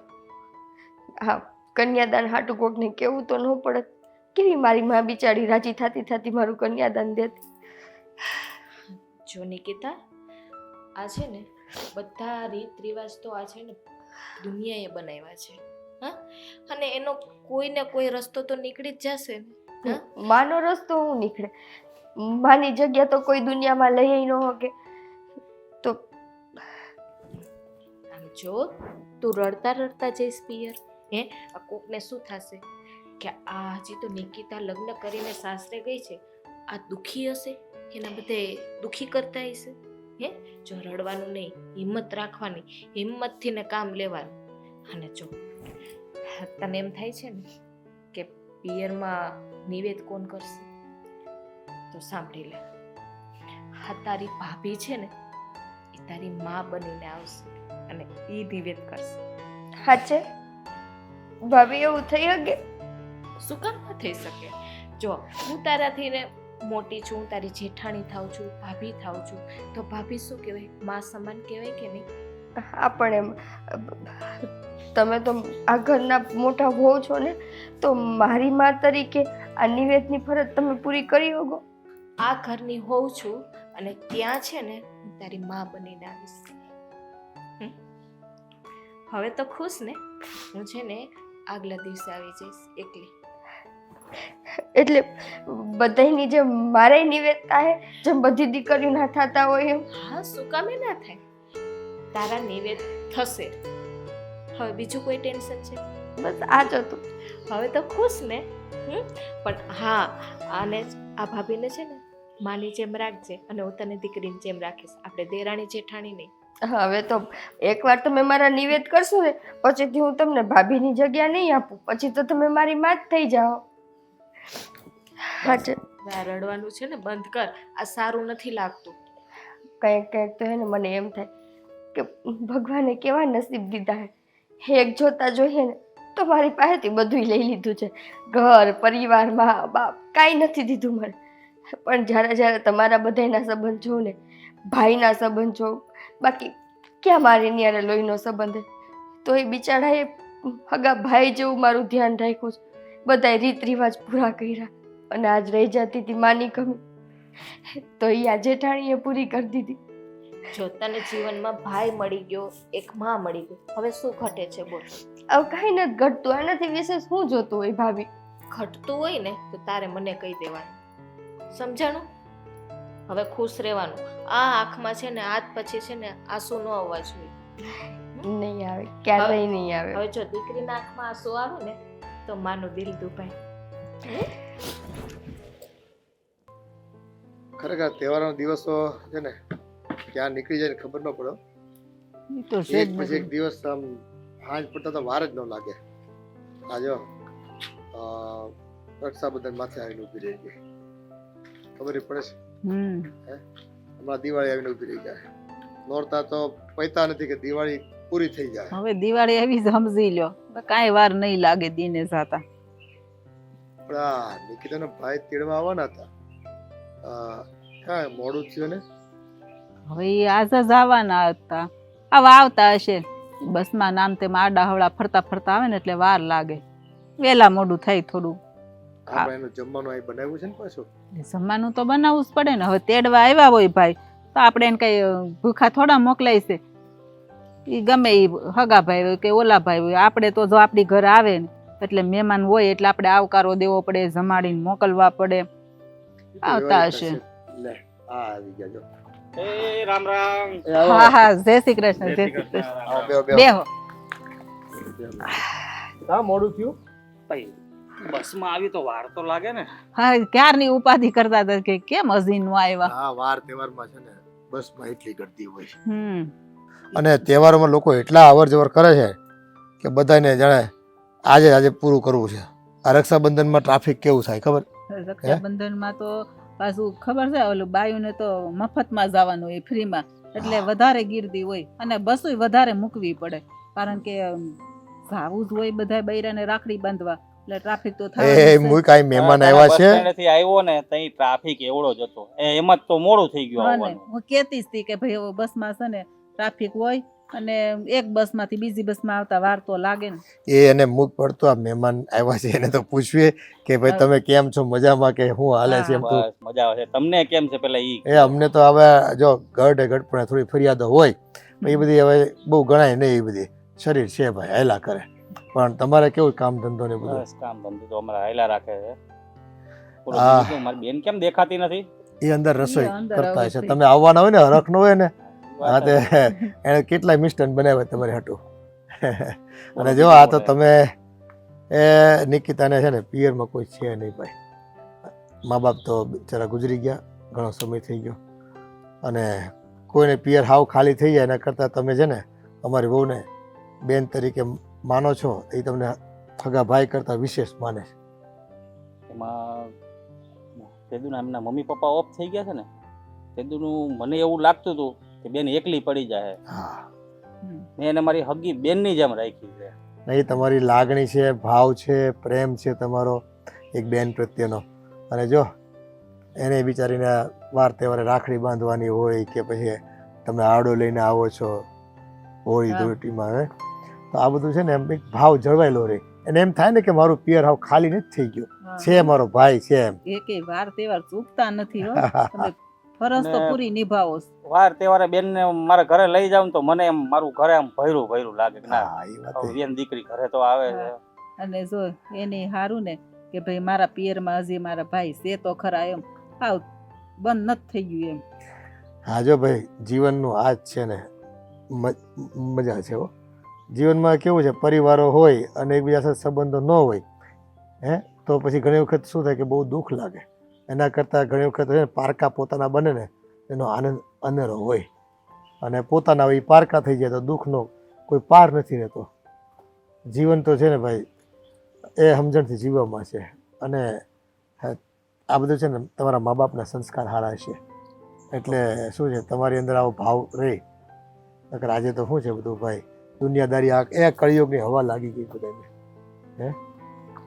હા, કન્યાદાન હાટું કોકને કેવું તો ન પડત. કેવી મારી માં બિચારી રાજી થતી મારું કન્યાદાન દેતી. જો નિકિતા, આ છે ને બધા રીત રિવાજ તો આ છે ને દુનિયાએ બનાવ્યા છે. હા, અને એનો કોઈ ને કોઈ રસ્તો તો નીકળી જ જશે ને. માનો રસ્તો હું નીકળે? માની જગ્યા તો કોઈ દુનિયામાં લઈ ન શકે. તો આમ જો તું રડતા રડતા જઈશ પિયર, હે આ કોકને શું થશે કે આ હજી તો નિકિતા લગ્ન કરીને સાસરે ગઈ છે, આ દુખી હશે, એના બધે દુખી કરતા હશે. હે જો રડવાનું નહીં, હિંમત રાખવાની, હિંમતથી ને કામ લેવાનું. અને જો તને એમ થાય છે ને કે પિયરમાં નિવેદ કોણ કરશે, તો સાંભળી લે, હા તારી ભાભી છે ને એ તારી માં બનીને આવશે અને એ નિવેદ કરશે. હાચે ભાભી એવું થઈ શકે? શું કામ ન થઈ શકે? જો હું તારાથી ને મોટી છું, હું તારી જેઠાણી થાઉં છું, ભાભી થાઉં છું, તો ભાભી શું કહેવાય? માં સમાન કહેવાય કે નહીં? હા, પણ એમ તમે તો આ ઘરના મોટા હોવ છો ને, તો મારી મા તરીકે આ નિવેદની ફરજ તમે પૂરી કરી શકો. આ ઘરની હોઉં છું અને ત્યાં છે ને હું તારી માં બનીને આવીશ. હવે તો ખુશ ને? હું છે ને આગલા દિવસે આવી જઈશ એકલી. એટલે બધાની જેમ મારે નિવેદ થાય, જેમ બધી દીકરીઓ ના થતા હોય એમ. હા, શું કામે ના થાય? તારા નિવેદ થશે. હવે બીજું કોઈ ટેન્શન છે? બસ આ જ હતું. હવે તો ખુશ ને? પણ હા, આને આ ભાભીને છે ને માની જેમ રાખજે અને હું તને દીકરીની જેમ રાખીશ. આપણે દેરાણી જેઠાણી નહીં. હવે તો એકવાર તમે મારા નિવેદ કરશો ને, પછીથી હું તમને ભાભીની જગ્યા નહીં આપું. પછી તો તમે મારી માં જ થઈ જાઓ. હા છે. આ રડવાનું છે ને બંધ કર. આ સારું નથી લાગતું. કંઈક કંઈક તો હે ને મને એમ થાય કે ભગવાને કેવા નસીબ દીધા હે. એક જોતા જોઈએ ને તો મારી પાસેથી બધું લઈ લીધું છે. ઘર, પરિવાર, મા બાપ કાંઈ નથી દીધું મને. પણ જ્યારે જ્યારે તમારા બધાના સંબંધ જોઉં ને, ભાઈના સંબંધ જોઉં, બાકી ક્યાં મારી ન્યારે લોહીનો સંબંધ હે. તો એ બિચારાએ હગા ભાઈ જેવું મારું ધ્યાન રાખ્યું છે. બધાય રીત રિવાજ પૂરા કર્યા અને આજ રહી જતી હતી માની કમી, તો એ આ જેઠાણીએ પૂરી કરી દીધી. જો તને જીવનમાં ભાઈ મળી ગયો, એક માં મળી ગયો, હવે શું ઘટે છે બોલ? હવે કાંઈ નથી ઘટતું. આનાથી વિશેષ શું જોતું હોય ભાભી? ઘટતું હોય ને તો તારે મને કહી દેવાનું. સમજાણું? હવે ખુશ રહેવાનું. આ આંખમાં છે ને આજ પછી છે ને આંસુ ન આવવા જોઈએ. નહીં આવે, ક્યારેય નહીં આવે. હવે જો દીકરીના આંખમાં આંસુ આવે ને તો માનું દિલ દુભાય. ખરેખર તહેવારોના દિવસો છે ને ક્યાં નીકળી જાય ને ખબર ન પડે. ઈ તો છે જ એક પછી બધું. એક દિવસ આમ હાંજ પડતા તો વાર જ ન લાગે. આ જો રક્ષાબંધન માથે આવીને ઊભી રહી ગઈ, ખબર પડે છે. હમણાં દિવાળી આવીને ઊભી રહી જાય. નોરતા તો પૈતા નથી કે દિવાળી પૂરી થઈ જાય. હવે દિવાળી આવી જ સમજી લ્યો, કાંઈ વાર નહીં લાગે દીને જાતા. પણ આ નિકિતાના ભાઈ તેડવા આવવાના હતા, કાંઈ મોડું થયું ને. હવે એ આઝાદ આવવાના હતા, આવા આવતા હશે. બસમાં નામ તેમ આડા હવડા ફરતા ફરતા આવે ને એટલે વાર લાગે. વહેલા મોડું થાય થોડું. આપણે એનું જમવાનું અહીં બનાવ્યું છે ને પાછું. જમવાનું તો બનાવવું જ પડે ને. હવે તેડવા આવ્યા હોય ભાઈ તો આપણે એને કઈ ભૂખા થોડા મોકલાય છે? એ ગમે એ હગા ભાઈ હોય કે ઓલા ભાઈ હોય, આપણે તો જો આપણી ઘર આવે ને એટલે મહેમાન હોય એટલે આપણે આવકારો દેવો પડે, જમાડીને મોકલવા પડે. આવતા હશે. લે આ આવી ગયા જો. એ રામ રામ. હા હા, જય શ્રી કૃષ્ણ. જય શ્રી કૃષ્ણ. આવો બેહો બેહો. બેહો. કાં મોડું થયું? ભાઈ બસમાં આવી તો વાર તો લાગે ને. હા, ક્યારની ઉપાધિ કરતા હતા કે કેમ હજી નો આવ્યા. હા, વાર તહેવારમાં છે ને બસમાં એટલી ગળતી હોય છે. અને તહેવારોમાં લોકો એટલા અવર જવર કરે છે કે બધાને જાણે આજે આજે પૂરું કરવું છે. આ રક્ષાબંધનમાં ટ્રાફિક કેવું થાય ખબર? રક્ષાબંધનમાં તો પાછું ખબર છે ઓલું બાયુને તો મફતમાં જવાનું હોય, ફ્રીમાં, એટલે વધારે ગીર્દી હોય અને બસુય વધારે મૂકવી પડે, કારણ કે જાવું જ હોય બધા બૈરાને રાખડી બાંધવા, એટલે ટ્રાફિક તો થાય. એ મુઈ કાઈ મહેમાન આવ્યા છે. નથી આવ્યો ને તઈ ટ્રાફિક એવડો જ હતો. એમ જ તો મોડું થઈ ગયું આવવાનું. હું કહેતી જ હતી કે ભાઈ હવે બસમાં છે ને ટ્રાફિક હોય અને એક બસમાંથી બીજી બસમાં આવતા વાર તો લાગે ને. એ એને મુખ પડતો આ મહેમાન આવ્યા છે એને તો પૂછવીએ કે ભાઈ તમે કેમ છો, મજામાં કે શું હાલે છે? એમ તો બસ મજા આવે છે. તમને કેમ છે પેલા ઈ? એ અમને તો હવે જો ગઢે ગઢપણે થોડી ફરિયાદો હોય એ બધી હવે બહુ ગણાય નહીં. એ બધી શરીર છે ભાઈ, હાયલા કરે. પણ તમારે કેવું કામ ધંધો ને બધું? બસ કામ ધંધો તો અમારા હાયલા રાખે છે. બોલો હા. બીજું શું? મારી બેન કેમ દેખાતી નથી? એ અંદર રસોઈ એ અંદર કરતા હવે છે. થઈ. તમે આવવાના હોય ને હરખ નો હોય ને, હા તે એને કેટલાય મિષ્ટાન બનાવ્યા તમારે હાટું. અને જો આ તો તમે એ નિકિતાને છે ને પિયરમાં કોઈ છે નહીં ભાઈ. મા બાપ તો બિચારા ગુજરી ગયા, ઘણો સમય થઈ ગયો. અને કોઈને પિયર હાવ ખાલી થઈ જાય એના કરતાં તમે છે ને અમારી વહુને બેન તરીકે માનો છો, એ તમને સગા ભાઈ કરતાં વિશેષ માને છે. એમાં તેદુના એમના મમ્મી પપ્પા ઓફ થઈ ગયા છે ને, તેદુનું મને એવું લાગતું હતું કે બેન એકલી પડી જાય. હા, મેં એને મારી હગી બેનની જેમ રાખી છે. નહીં, તમારી લાગણી છે, ભાવ છે, પ્રેમ છે તમારો એક બેન પ્રત્યેનો. અને જો એને બિચારીને વાર તહેવારે રાખડી બાંધવાની હોય કે પછી તમે આડો લઈને આવો છો હોળી હા. ધૂળેટીમાં, તો આ બધું છે ને એમ એક ભાવ જળવાયેલો રહે, અને એમ થાય ને કે મારું પિયર હાવ ખાલી નથી થઈ ગયું, છે મારો ભાઈ છે એમ. એકેય વાર તહેવાર ચૂકતા નથી હો. તમે ફરજ તો ને પૂરી નિભાવો છો. વાર તહેવારે બેન ને મારા ઘરે લઈ જાવ તો મને એમ મારું ઘરે આમ ભર્યું ભર્યું લાગે કે ના હા, એ વાત એ. બેન દીકરી ઘરે તો આવે છે. અને જો એને હારું ને કે ભાઈ મારા પિયરમાં હજી મારા ભાઈ છે તો ખરા, એમ હાવ બંધ નથી થઈ ગયું એમ. હા જો ભાઈ, જીવનનું આ જ છે ને મજા છે હો. જીવનમાં કેવું છે, પરિવારો હોય અને એકબીજા સાથે સંબંધો ન હોય તો પછી ઘણી વખત શું થાય કે બહુ દુઃખ લાગે. એના કરતાં ઘણી વખત છે ને પારકા પોતાના બને ને એનો આનંદ અનેરો હોય, અને પોતાના હોય એ પારકા થઈ જાય તો દુઃખનો કોઈ પાર નથી રહેતો. જીવન તો છે ને ભાઈ એ સમજણથી જીવવામાં છે, અને આ બધું છે ને તમારા મા બાપના સંસ્કાર સારા છે એટલે શું છે તમારી અંદર આવો ભાવ રહે. નકર આજે તો શું છે બધું ભાઈ દુનિયાદારી એ કળિયુગની હવા લાગી ગઈ બધાને.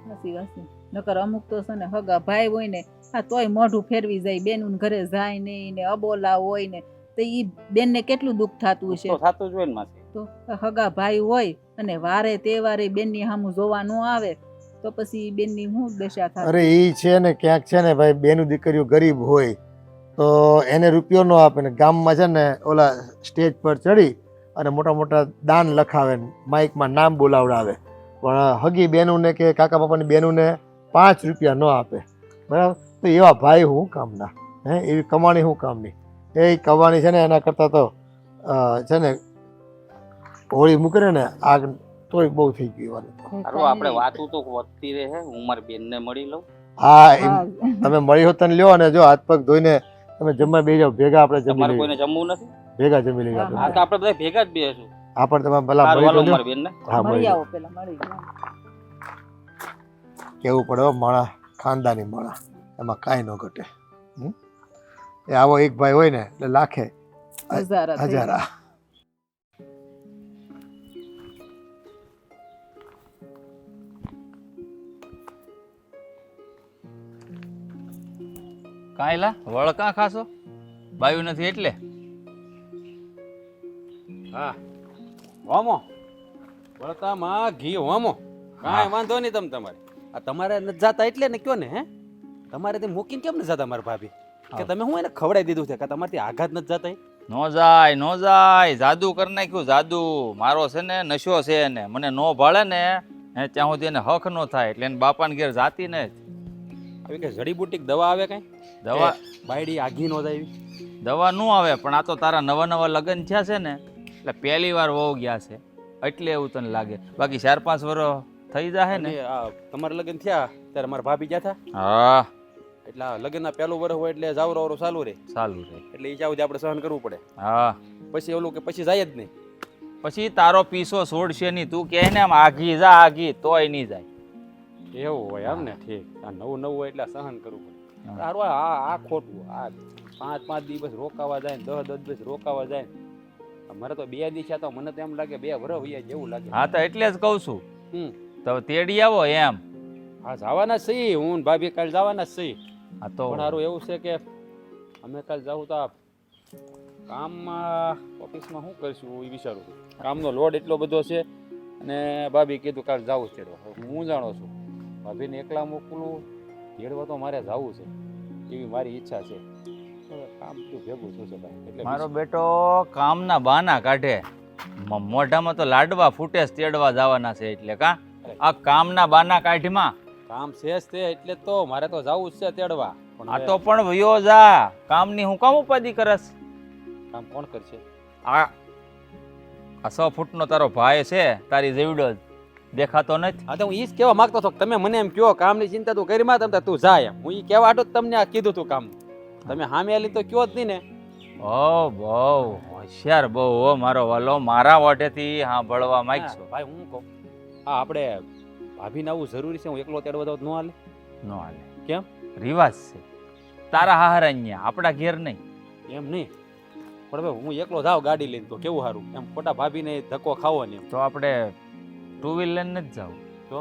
સાચી વાત છે. નકર અમુક તો છે ને હગા ભાઈ હોય ને આ તોય મોઢું ફેરવી જાય, બેન ઘરે જાય નહીં ને અબોલા હોય ને તો ઈ બેન ને કેટલું દુઃખ થતું છે. તો થતું જ હોય ને માસી. તો હગા ભાઈ હોય અને વારે તહેવારે બેનની સામું જોવા ન આવે તો પછી બેનની શું દશા થાય. અરે એ છે ને ક્યાંક છે ને ભાઈ બેનું દીકરીઓ ગરીબ હોય તો એને રૂપિયો ન આપે ને ગામમાં છે ને ઓલા સ્ટેજ પર ચડી અને મોટા મોટા દાન લખાવે ને માઇકમાં નામ બોલાવડાવે, પણ હગી બહેનોને કે કાકા બાપાની બહેનોને 5 રૂપિયા ન આપે. બરાબર, તો એવા ભાઈ હું કામના? એવી કમાણી હું કામની? એ કમાણી છે ને એના કરતાં તો છે ને હોળી મૂકે ને આગ તોય બહુ થઈ ગયું. સારું આપણે વાતું તો વધતી રહે. હું મારી બેન ને મળી લઉં. હા, તમે મળી હોત ને લ્યો, અને જો હાથ પગ ધોઈને તમે જમવા બેસી જાઓ, ભેગા આપણે જમી તમારે લઈએ. કોઈને જમવું નથી? ભેગા જમી લઈએ હા આપણે. તો આપણે બધા ભેગા જ બેસું. આપણે તમે ભલા સારું, મળી હાલો તો લ્યો. મારી બેન ને. હા, મળી મળી આવો પેલા મળી જાઓ. કેવું પડે હો, માણા ખાનદાની માણા, એમાં કાંઈ ન ઘટે. એ આવો એક ભાઈ હોય ને એટલે લાખે હજારા થઈ હજારા. કાંઈ લા વળ કાં ખાશો? બાયું નથી એટલે? હા હોમો વળતામાં ઘી હોમો કાંઈ વાંધો નહીં. તમારે આ તમારે નથી જાતા એટલે ને કયો ને હે તમારે તે મૂકીને કેમ નથી જાતા મારા ભાભી? કે તમે હું એને ખવડાવી દીધું છે કે તમારથી આઘાત નથી જાતા? નો જાય નો જાય, જાદુ કરી નાખ્યું જાદુ. મારો છે ને નશો છે એને, મને નો ભાળે ને ત્યાં સુધી એને હક નો થાય એટલે એને બાપાને ઘેર જાતી ને. આવી કે જડીબુટી દવા આવે કઈ? દવા બાયડી આઘી નો જાય? દવા નું આવે, પણ આ તો તારા નવા નવા લગ્ન થયા છે ને એટલે પહેલી વાર વહુ ગયા છે એટલે એવું તને લાગે. બાકી 4-5 વર્ષ થઈ જાય ને. તમારા લગ્ન થયા ત્યારે મારા ભાભી ગયા હતા. હા, એટલે લગ્નના પહેલું વર્ષ હોય એટલે જાવરો ચાલુ રહે. ચાલુ રે. એટલે એ જાવ આપણે સહન કરવું પડે. હા, પછી ઓલું કે પછી જાય જ નહીં. પછી તારો પીસો છોડશે નહીં. તું કહે ને આમ આઘી જા આઘી, તોય નહીં જાય. એવું હોય એમ ને? ઠીક. આ નવું નવું હોય એટલે સહન કરવું પડે. સારું, આ ખોટું. આ 5-5 દિવસ રોકાવા જાય ને 10-10 દિવસ રોકાવા જાય. મારે તો 2 દિવસ તો મને તો એમ લાગે 2 વર્ષ વયા જેવું લાગે. હા, તો એટલે જ કહું છું તો તેડી આવો એમ. હા, જવાના સહી. હું ભાભી કાલ જવાના સહી. હા તો પણ સારું એવું છે કે અમે કાલ જાવું તો કામમાં ઓફિસમાં શું કરશું એ વિચારું છું. કામનો લોડ એટલો બધો છે અને ભાભી કીધું કાલ જવું છે. હું જાણો છું ભાભીને એકલા મોકલું તેડવા તો મારે જવું છે એવી મારી ઈચ્છા છે. કામ તો ભેગું થશે ભાઈ. એટલે મારો બેટો કામના બહાના કાઢે, મોઢામાં તો લાડવા ફૂટે તેડવા જવાના છે એટલે કા આ કામના બહાના કાઢીમાં કામ છે તે એટલે તો મારે તો જવું જ છે તેડવા. પણ આ તો પણ વયો જા. કામની હું કામ ઉપાધિ કરસ? કામ કોણ કરશે? આ 100 ફૂટનો તારો ભાઈ છે, તારી જેવડો જ દેખાતો નથી. હા, તો હું ઈ જ કહેવા માંગતો હતો. તમે મને એમ કહો કામની ચિંતા તું કરી માં તમ તું જાય એમ. હું ઈ કહેવા આટો તમને આ કીધું તું કામ. તમે સામે આલી તો કયો જ નહીં ને. બહુ હોશિયાર બહુ હો મારો વાલો. મારા વાટેથી સાંભળવા માંગશો ભાઈ હું કહું હા આપણે ભાભીને આવું જરૂરી છે? હું એકલો તેડવા દઉં ન હાલે? ન હાલે. કેમ? રિવાજ છે તારા હારા અહીંયા, આપણા ઘેર નહીં. એમ નહીં પણ હવે હું એકલો જાવ ગાડી લઈને તો કેવું સારું? એમ ખોટા ભાભીને ધક્કો ખાવો ને. તો આપણે 2 વ્હીલ લઈને જ જાવ, તો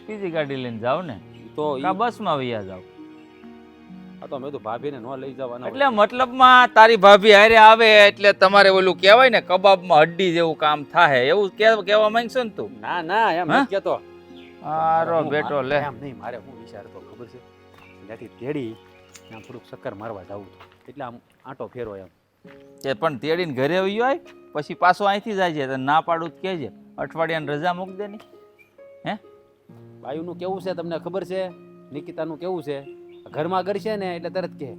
બીજી ગાડી લઈને જાવ ને, તો કા બસમાં વૈયા જાવ. આ તો મેં તો ભાભીને ન લઈ જવાના એટલે મતલબમાં તારી ભાભી હારે આવે એટલે તમારે ઓલું કહેવાય ને કબાબમાં હડ્ડી જેવું કામ થાય એવું કહેવા માંગશો ને તું? ના ના એમ હા? નથી કહેતો. આરો બેટો લે. એમ નહીં, મારે હું વિચારતો ખબર છે ત્યાંથી તેડી આમ થોડુંક ચક્કર મારવા જવું હતું એટલે આમ આંટો ફેરો એમ. એ પણ તેડીને ઘરે આવ્યો હોય પછી પાછો અહીંથી જાય છે. તને ના પાડું તો કહેજે, અઠવાડિયાની રજા મૂક દે ની. બાયુનું કેવું છે તમને ખબર છે? નિકિતાનું કેવું છે? ઘરમાં કરશે ને એટલે તરત કહે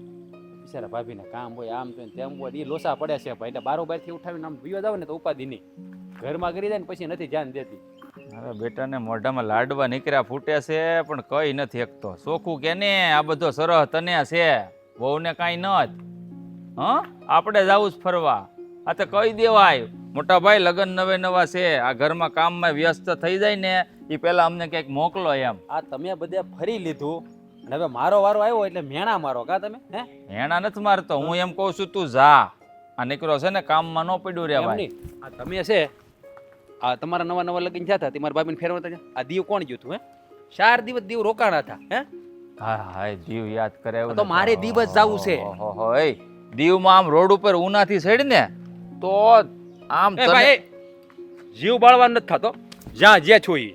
બિચારા ભાભીને કામ હોય આમ તો તેમ હોય એ લોસા પડે છે ભાઈ. એટલે બારોબારથી ઉઠાવીને આમ વિયો જાવ ને તો ઉપાધિ નહીં. ઘરમાં કરી જાય ને પછી નથી ધ્યાન દેતી. અરે બેટાને મોઢામાં લાડવા નીકળ્યા ફૂટે છે પણ કઈ નથી એકતો. સોખું કે ને આ બધો સરહ તને છે, બહુને કાંઈ ન. હા, આપણે જાવું જ ફરવા. આ તો કહી દેવાય મોટા ભાઈ લગ્ન નવે નવા છે, આ ઘરમાં કામમાં વ્યસ્ત થઈ જાય ને એ પહેલા અમને કંઈક મોકલો એમ. આ તમે બધે ફરી લીધું અને હવે મારો વારો આવ્યો એટલે મેણા મારો કા તમે? હે એના નથી મારતો, હું એમ કહું છું તું જા. આ નીકળો છે ને કામમાં ન પડ્યું રે એમ ભાઈ. નહીં. આ તમે છે આ તમારા નવા નવા લગ્ન થયા હતા તમારા ભાભીને ફેરવતા હતા. આ દીવ કોણ ગયું તું? હે 4 દિવસ દીવ રોકાણા હતા. હે હા હા, દીવ યાદ કરે એવું તો મારે દીવ જ જાવું છે. ઓહો, એ દીવમાં આમ રોડ ઉપર ઉનાથી સડી ને તો આમ એ ભાઈ જીવ બાળવા નથી થતો જ્યાં જે છો ઈ.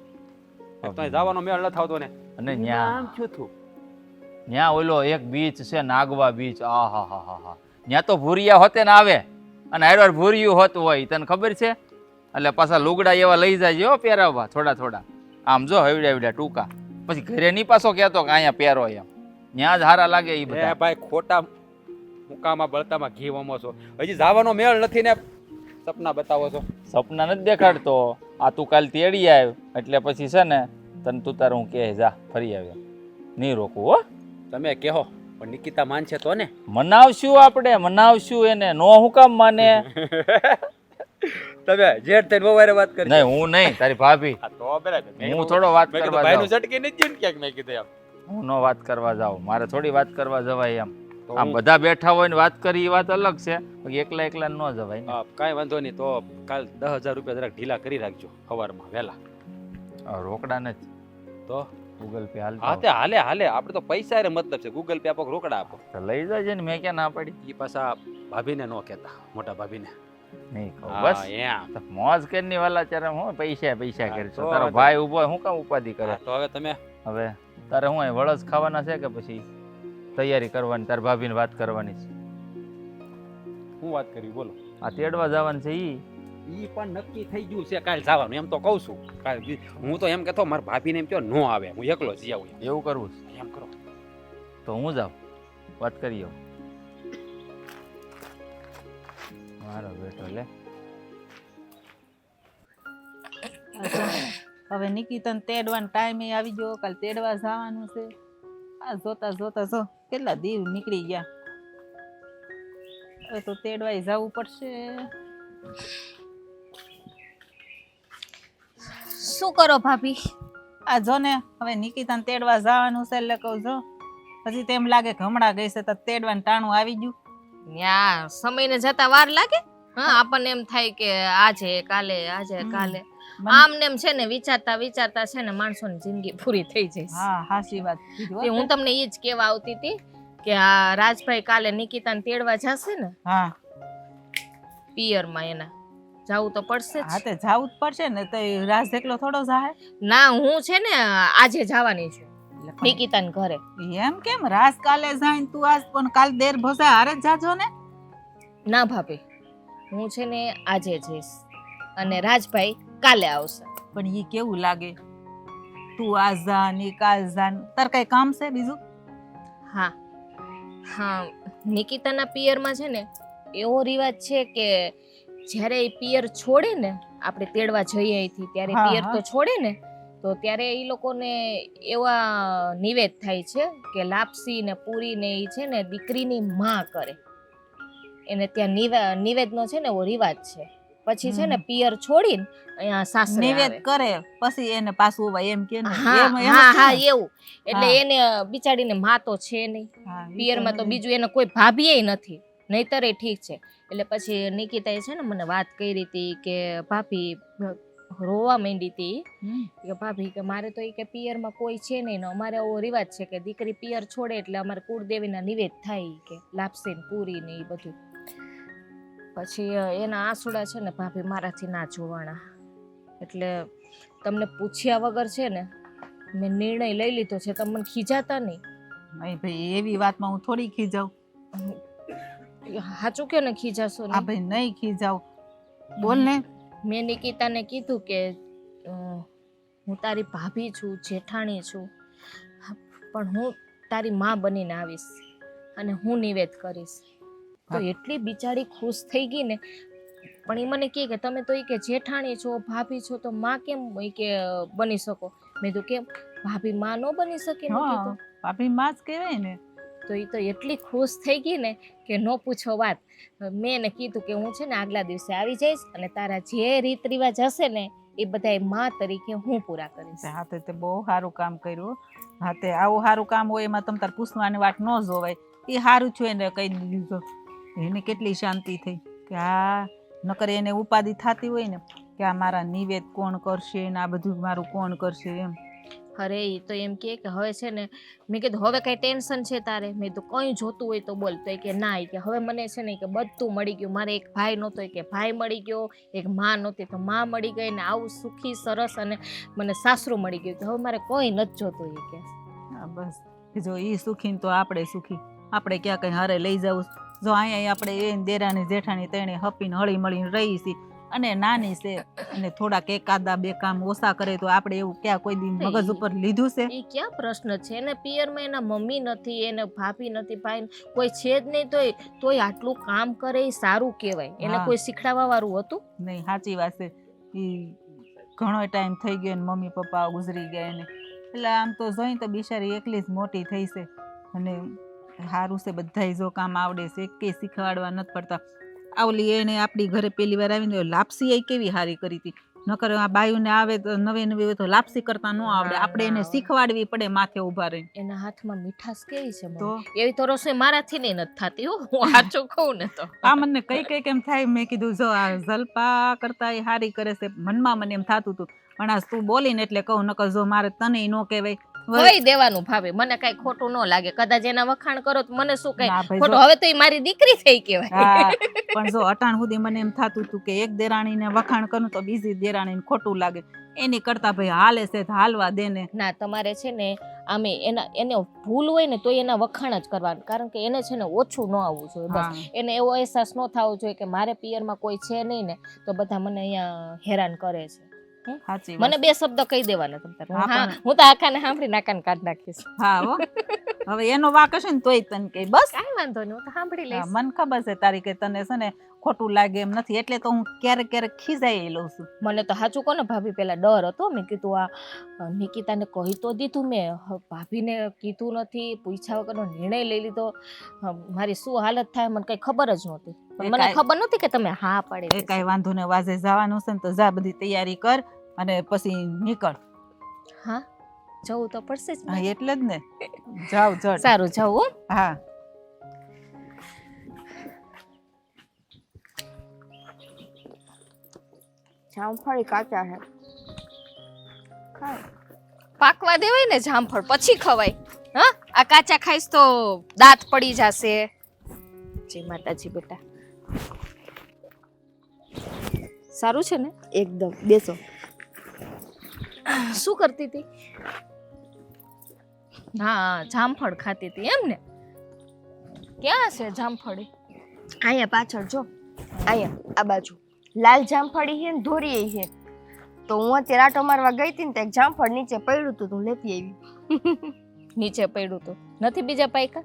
તો જવાનો મેળ ન થાવતો ને. અને ન્યા આમ થયું તું. ન્યા ઓલો એક બીચ છે નાગવા બીચ. આ હા હા હા હા, ન્યા તો ભૂરિયા હોતે ને આવે અને હારવાર ભૂરિયું હોતું હોય તને ખબર છે. એટલે પાછા લુગડા એવા લઈ જાય હો પહેરાવવા થોડા થોડા. આમ જો હવડ્યા હવડ્યા ટૂંકા. પછી ઘરે નહીં પાછો કહેતો કે અહીંયા પહેરો એમ. ન્યા જ હારા લાગે એ એ બધા. ભાઈ ખોટા મુકામાં બળતામાં ઘી વમો છો. હજી જવાનો મેળ નથી ને સપના બતાવો છો. સપના નથી દેખાડતો. આ તું કાલ તેડી આવ્યો એટલે પછી છે ને તને તું તારું હું કહે જા ફરી આવ્યો. નહીં રોકવું હો. તમે કહો પણ નિકિતા માનશે તો ને. મનાવશું આપણે, મનાવશું એને. નો હું કામ માને? તમે જેઠ થઈને વવારે વાત કરી. નહીં હું નહીં, તારી ભાભી. આ તો બરાબર. હું થોડો વાત કરવા ભાઈનું જાઉં. ઝટકી નથી ગયું ને ક્યાંક મેં કીધું એમ. હું નો વાત કરવા જાઉં. મારે થોડી વાત કરવા જવાય એમ. તો આમ બધા બેઠા હોય ને વાત કરી એ વાત અલગ છે. બાકી એકલા એકલા ન જવાય ને. કાંઈ વાંધો નહીં. તો કાલ 10,000 રૂપિયા જરાક ઢીલા કરી રાખજો સવારમાં વહેલા. રોકડા નથી તો ગૂગલ પે હાલ. હા તે હાલે હાલે. આપણે તો પૈસા રે મતલબ છે. ગૂગલ પે આપો કે રોકડા આપો. લઈ જજે ને, મેં ક્યાં ના પડી. એ પાછા ભાભીને ન કહેતા, મોટા ભાભીને. નહીં કહું હા, બસ. એમ. તો મોજ કરીને વાલા ચારે હું પૈસા પૈસા હા, કરશો. તો તારો હવે ભાઈ ઉભો હોય, હું કામ ઉપાધિ કરે. હા, તો હવે તમે હવે તારે હું અહીં વળસ ખાવાના છે કે પછી તૈયારી કરવાની? તાર ભાભીને વાત કરવાની છે. શું વાત કરી બોલો. આ તેડવા જવાનું છે ઈ. ઈ પણ નક્કી થઈ ગયું છે કાલ જવાનું. એમ તો કહું છું. કાલ હું તો એમ કહેતો મારા ભાભીને એમ કહો ન આવે, હું એકલો જઈ આવું. એવું કરવું છે એમ કરો. તો હું જાઉં, વાત કરી આવું. મારો બેટો લે. હવે નિકિતાને તેડવાનો ટાઈમ આવી ગયો. કાલ તેડવા જવાનું છે. આ જોતા જોતા જો કેટલા દીવ નીકળી ગયા. હવે તો તેડવાય જવું પડશે. શું કરો ભાભી? આ જો ને હવે નિકિતાને તેડવા જવાનું છે એટલે કહું જો હજી તેમ લાગે કે હમણાં ગઈ છે તો તેડવાનું ટાણું આવી ગયું. યા સમયને જતા વાર લાગે. હા, આપણને એમ થાય કે આજે કાલે આજે કાલે આમ ને એમ છે ને વિચારતા વિચારતા છે ને માણસોની જિંદગી પૂરી થઈ જાય. હા હાચી વાત કીધી હો. હું તમને એ જ કહેવા આવતી હતી કે આ રાજભાઈ કાલે નિકિતાને તેડવા જશે ને હા પિયરમાં, એના જાવું તો પડશે હા જ. તે જાવું જ પડશે ને. તો રાજ એકલો થોડો જાહે. ના, હું છે ને આજે જવાની છું નિકિતાને ઘરે. એમ કેમ? રાજ કાલે જાય તું આજ પણ કાલ દેર ભોસા હારે જ જાજો ને. ના ભાભી, હું છે ને આજે જઈશ અને રાજભાઈ કાલે આવશે. પણ ઈ કેવું લાગે તું આ જા ને કાલ જા ને? તાર કઈ કામ છે બીજું? હા હા, નિકિતાના પિયરમાં છે ને એવો રિવાજ છે કે જ્યારે એ પિયર છોડે ને, આપણે તેડવા જઈએ અહીંથી ત્યારે હા, પિયર હા. તો છોડે ને તો ત્યારે એ લોકોને એવા નિવેદ થાય છે કે લાપસી ને પૂરી ને એ છે ને દીકરીની માં કરે. એને ત્યાં નિવેદનો છે ને એવો રિવાજ છે. પછી છે ને પિયર છોડીને અહીંયા સાસરે નિવેદ આવે. કરે પછી એને પાછું હોય એમ કે ને. હા એમ- એમ જ હા છે હા, ને? એવું. એટલે હા. એને બિચારીને માં તો છે નહીં હા, ઈ પિયરમાં તો નથી. બીજું એને કોઈ ભાભીએ નથી, નહીતર એ ઠીક છે. એટલે પછી નિકિતાએ છે ને મને વાત કરી હતી કે ભાભી રોવા માંડી હતી કે ભાભી કે મારે તો કે પિયરમાં કોઈ છે નહીં ને અમારે એવો રિવાજ છે કે દીકરી પિયર છોડે એટલે અમારે કુળદેવીના નિવેદ થાય કે લાપસી ને પૂરી ને એ બધું. પછી એના આંસુડા છે ને ભાભી મારાથી ના જોવાના, એટલે તમને પૂછ્યા વગર છે ને મેં નિર્ણય લઈ લીધો છે. તમે મને ખીજાતા નહીં. નહીં ભાઈ, એવી વાતમાં હું થોડી ખીજાઉં. સાચું કે ને ખીજાશો આ નહીં? ભાઈ નહીં ખીજાઉં, બોલ ને. મેં નિકિતાને કીધું કે હું તારી ભાભી છું, જેઠાણી છું, પણ હું તારી માં બનીને આવીશ અને હું નિવેદ કરીશ. તો એટલી બિચારી ખુશ થઈ ગઈ ને. પણ એ મને કહે કે તમે તો કે જેઠાણી છો, ભાભી છો, તો માં કેમ કે બની શકો? મેં તો કેમ ભાભી માં ન બની શકે? ભાભી માં જ કહેવાય ને. તો એ તો એટલી ખુશ થઈ ગઈ ને કે ન પૂછો વાત. મેં એને કીધું કે હું છે ને આગલા દિવસે આવી જઈશ અને તારા જે રીત રિવાજ હશે ને એ બધા માં તરીકે હું પૂરા કરીશ. હા, તે બહુ સારું કામ કર્યું. હા, તે આવું સારું કામ હોય એમાં તમ તાર પૂછવાની વાત ન જોવાય. એ સારું છું એને કહી દીધું. એને કેટલી શાંતિ થઈ કે આ નકર એને ઉપાધિ થતી હોય ને કે આ મારા નિવેદ કોણ કરશે ને આ બધું મારું કોણ કરશે એમ. અરે એ તો એમ કે હવે છે ને, મેં કીધું હવે કઈ ટેન્શન છે તારે? મેં તો કઈ જોતું હોય તો બોલ. તો કે ના, કે હવે મને છે ને કે બધું મળી ગયું. મારે એક ભાઈ નહોતો કે ભાઈ મળી ગયો, એક માં નહોતી તો માં મળી ગઈ, ને આવું સુખી સરસ અને મને સાસરું મળી ગયું. હવે મારે કોઈ નથી જોતું. એ કે બસ જો એ સુખી ને તો આપણે સુખી. આપણે ક્યાં કઈ હારે લઈ જવું? જો અહીંયા આપણે એ દેરાની જેઠાણી તેણે હપીને હળી મળીને રહી છે અને નાની છે અને થોડાક એકાદા બે કામ ઓછા કરે તો આપણે એવું ક્યાં કોઈ દી મગજ ઉપર લીધું છે? એ ક્યાં પ્રશ્ન છે? એને પિયરમાં એના મમ્મી નથી, એને ભાભી નથી, ભાઈ કોઈ છે જ નહીં, તોય આટલું કામ કરે એ સારું કહેવાય. એને કોઈ શીખડાવવા વાળું હતું નહીં? સાચી વાત છે. એ ઘણો ટાઈમ થઈ ગયો ને મમ્મી પપ્પા ગુજરી ગયા એને, એટલે આમ તો જોઈ તો બિચારી એકલી જ મોટી થઈ છે અને સારું છે. બધાય જો કામ આવડે છે, કે શીખવાડવા નથી પડતા. આવલી એને આપણી ઘરે પહેલી વાર આવીને લાપસી એ કેવી સારી કરી હતી. નકર આ બાયુને આવે તો નવી નવી હોય તો લાપસી કરતા ન આવડે. આપણે એને શીખવાડવી પડે માથે ઉભા રહીને. એના હાથમાં મીઠાશ કેવી છે તો એવી તો રસોઈ મારાથી નહીં નથી થતી. હું સાચું કહું ને તો આ મને કઈ કેમ થાય. મેં કીધું જો આ જલપા કરતા એ સારી કરે છે. મનમાં મને એમ થતું હતું પણ આ તું બોલીને એટલે કહું, નકર જો મારે તને ન કહેવાય. કઈ દેવાનું ભાભી, મને કઈ ખોટું ન લાગે. કદાચ એના વખાણ કરો તો મને શું કઈ ખોટું? હવે તો એ મારી દીકરી થઈ કહેવાય. પણ જો અટાણ સુધી મને એમ થતું હતું કે એક દેરાણીને વખાણ કરું તો બીજી દેરાણીને ખોટું લાગે. એની કરતા ભાઈ હાલે છે તો હાલવા દે ને. ના, તમારે છે ને આમે એને ભૂલ હોય ને તો એના વખાણ જ કરવાનું. કારણ કે એને છે ને ઓછું ન આવવું જોઈએ. બસ એને એવો અહેસાસ ન થવો જોઈએ કે મારે પિયરમાં કોઈ છે નહીં ને તો બધા મને અહીંયા હેરાન કરે છે. મને બે શબ્દ કહી દેવાના તમે. હું તો આખાને સાંભળી નાકાને કાઢ નાખીશ. હા હો, હવે એનો વાક હશે ને તોય તને કે બસ કાઈ વાંધો નહીં, હું તો સાંભળી લઈશ. મને ખબર છે તારી કે તને છે ને ખોટું લાગે એમ નથી, એટલે તો હું ક્યારેક ક્યારેક ખીજાઈ લઉં છું. મને તો સાચું કહો ને ભાભી, પેલા ડર હતો. મેં કીધું આ નિકિતાને કહી તો દીધું મેં, ભાભીને કીધું નથી, પૂછ્યા વગરનો નિર્ણય લઈ લીધો. મારી શું હાલત થાય મને કઈ ખબર જ નહોતી. મને ખબર નહોતી કે તમે હા પાડે. એ કઈ વાંધો ને, વાજે જવાનું છે ને તો જા, બધી તૈયારી કર અને પછી નીકળ. હા, જવું તો પડશે જ. હા એટલે જ ને, જાવ જડ. સારું, જાવ. હા જામફળી કાચા છે, પાકવા દેવાય ને જામફળ પછી ખવાય. હા, આ કાચા ખાઈશ તો દાંત પડી જશે. જય માતાજી બેટા. સારું છે ને? એકદમ. બેસો. શું કરતી હતી? હા, જામફળ ખાતી હતી એમ ને? ક્યાં છે જામફળી? અહીંયા પાછળ જો, અહીંયા આ બાજુ લાલ જામફળી છે ને ધોરી છે. તો હું અત્યારે આટો મારવા ગઈ હતી ને તો એક જામફળ નીચે પડ્યું હતું, તું લેતી આવી. નીચે પડ્યું હતું? નથી બીજા પાયકા?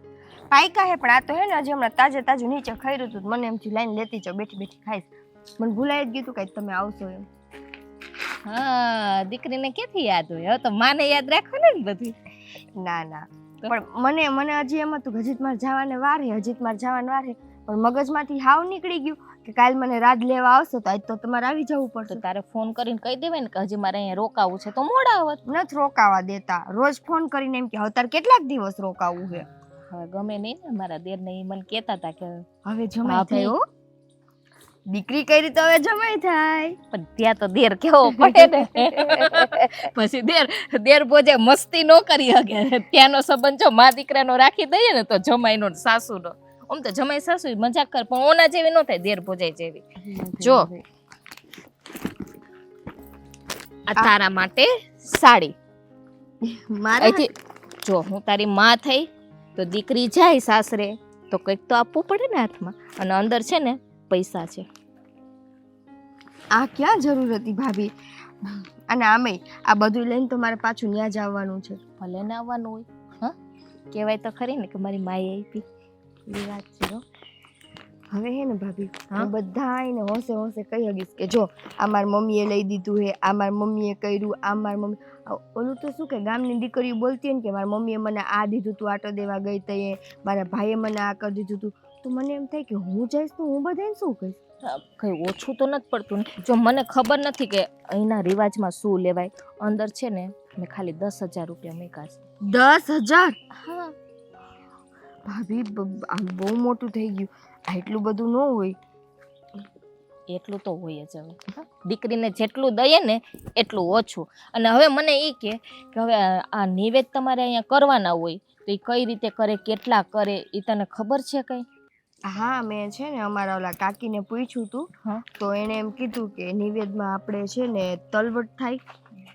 પાયકા હે પણ આ તો હે ને હજી હમણાં તાજે તાજું નીચે ખાઈ હતું. મને એમથી લાઈન લેતી જાવ, બેઠી બેઠી ખાઈશ. મને ભૂલાઈ જ ગયું હતું કે તમે આવશો એમ. હા, દીકરીને ક્યાંથી યાદ હોય? હવે તો માને યાદ રાખવાનું ને બધું. ના ના, પણ મને હજી એમ હતું કે હજી મારે જવાને વાર હે, હજી મારે જવાને વાર હે. પણ મગજમાંથી હાવ નીકળી ગયું કે કાલ મને રાત લેવા આવશો તો આજ તો તમારે આવી જવું પડશે. તારે ફોન કરીને કહી દેવાય ને કે હજી મારે અહીંયા રોકાવું છે તો મોડા આવત. નથી રોકાવા દેતા. રોજ ફોન કરીને એમ કે હવે તારે કેટલાક દિવસ રોકાવું છે. હવે ગમે નહીં ને મારા દેર ને મને કહેતા હતા કે હવે જમાઈ થયો. દીકરી કઈ રીતે હવે જમાઈ થાય? પણ ત્યાં તો દેર કેવો પડે ને પછી દેર બોજે મસ્તી ન કરી શકે. ત્યાંનો સંબંધ જો મા દીકરાનો રાખી દઈએ ને તો જમાઈનો ને સાસુનો. આમ તો જમાઈ સાસુ મજાક કર પણ ઓના જેવી ન થાય દેર ભોજાઈ જેવી. જો આ તારા માટે સાડી. મારા અહીંથી જો હું તારી માં થઈ તો દીકરી જાય સાસરે તો કંઈક તો આપવું પડે ને હાથમાં. અને અંદર છે ને પૈસા છે. આ ક્યાં જરૂર હતી ભાભી? અને આમે આ બધું લઈને તો મારે પાછું ત્યાં જ આવવાનું છે. ભલે ને આવવાનું હોય. હા કહેવાય તો ખરી ને કે મારી માએ આપી. એ વાત છે. હવે હે ને ભાભી હા? હું બધાને હોંશે હોંશે કહી શકીશ કે જો આ મારી મમ્મીએ લઈ દીધું હે, આ મારી મમ્મીએ કર્યું, આ મારી મમ્મી ઓલું તો શું કે ગામની દીકરીઓ બોલતી હોય ને કે મારી મમ્મીએ મને આ દીધું તું આટો દેવા ગઈ તઈએ, મારા ભાઈએ મને આ કરી દીધું તું. તો મને એમ થાય કે હું જઈશ તો હું બધાને શું કહીશ? કઈ ઓછું તો નથી પડતું ને. જો મને ખબર નથી કે અહીંના રિવાજમાં શું લેવાય. અંદર છે ને મેં ખાલી 10,000 રૂપિયા મૂક્યા છે. 10,000? હા ભાભી આમ બહુ મોટું થઈ ગયું. આટલું બધું ન હોય. એટલું તો હોય જ હવે. હા? દીકરીને જેટલું દઈએ ને એટલું ઓછું. અને હવે મને એ કે હવે આ નિવેદ તમારે અહીંયા કરવાના હોય તો એ કઈ રીતે કરે, કેટલા કરે, એ તને ખબર છે કઈ? હા મેં છે ને અમારા ઓલા કાકીને પૂછ્યું તું હા. તો એને એમ કીધું કે નિવેદમાં આપણે છે ને તલવટ થાય.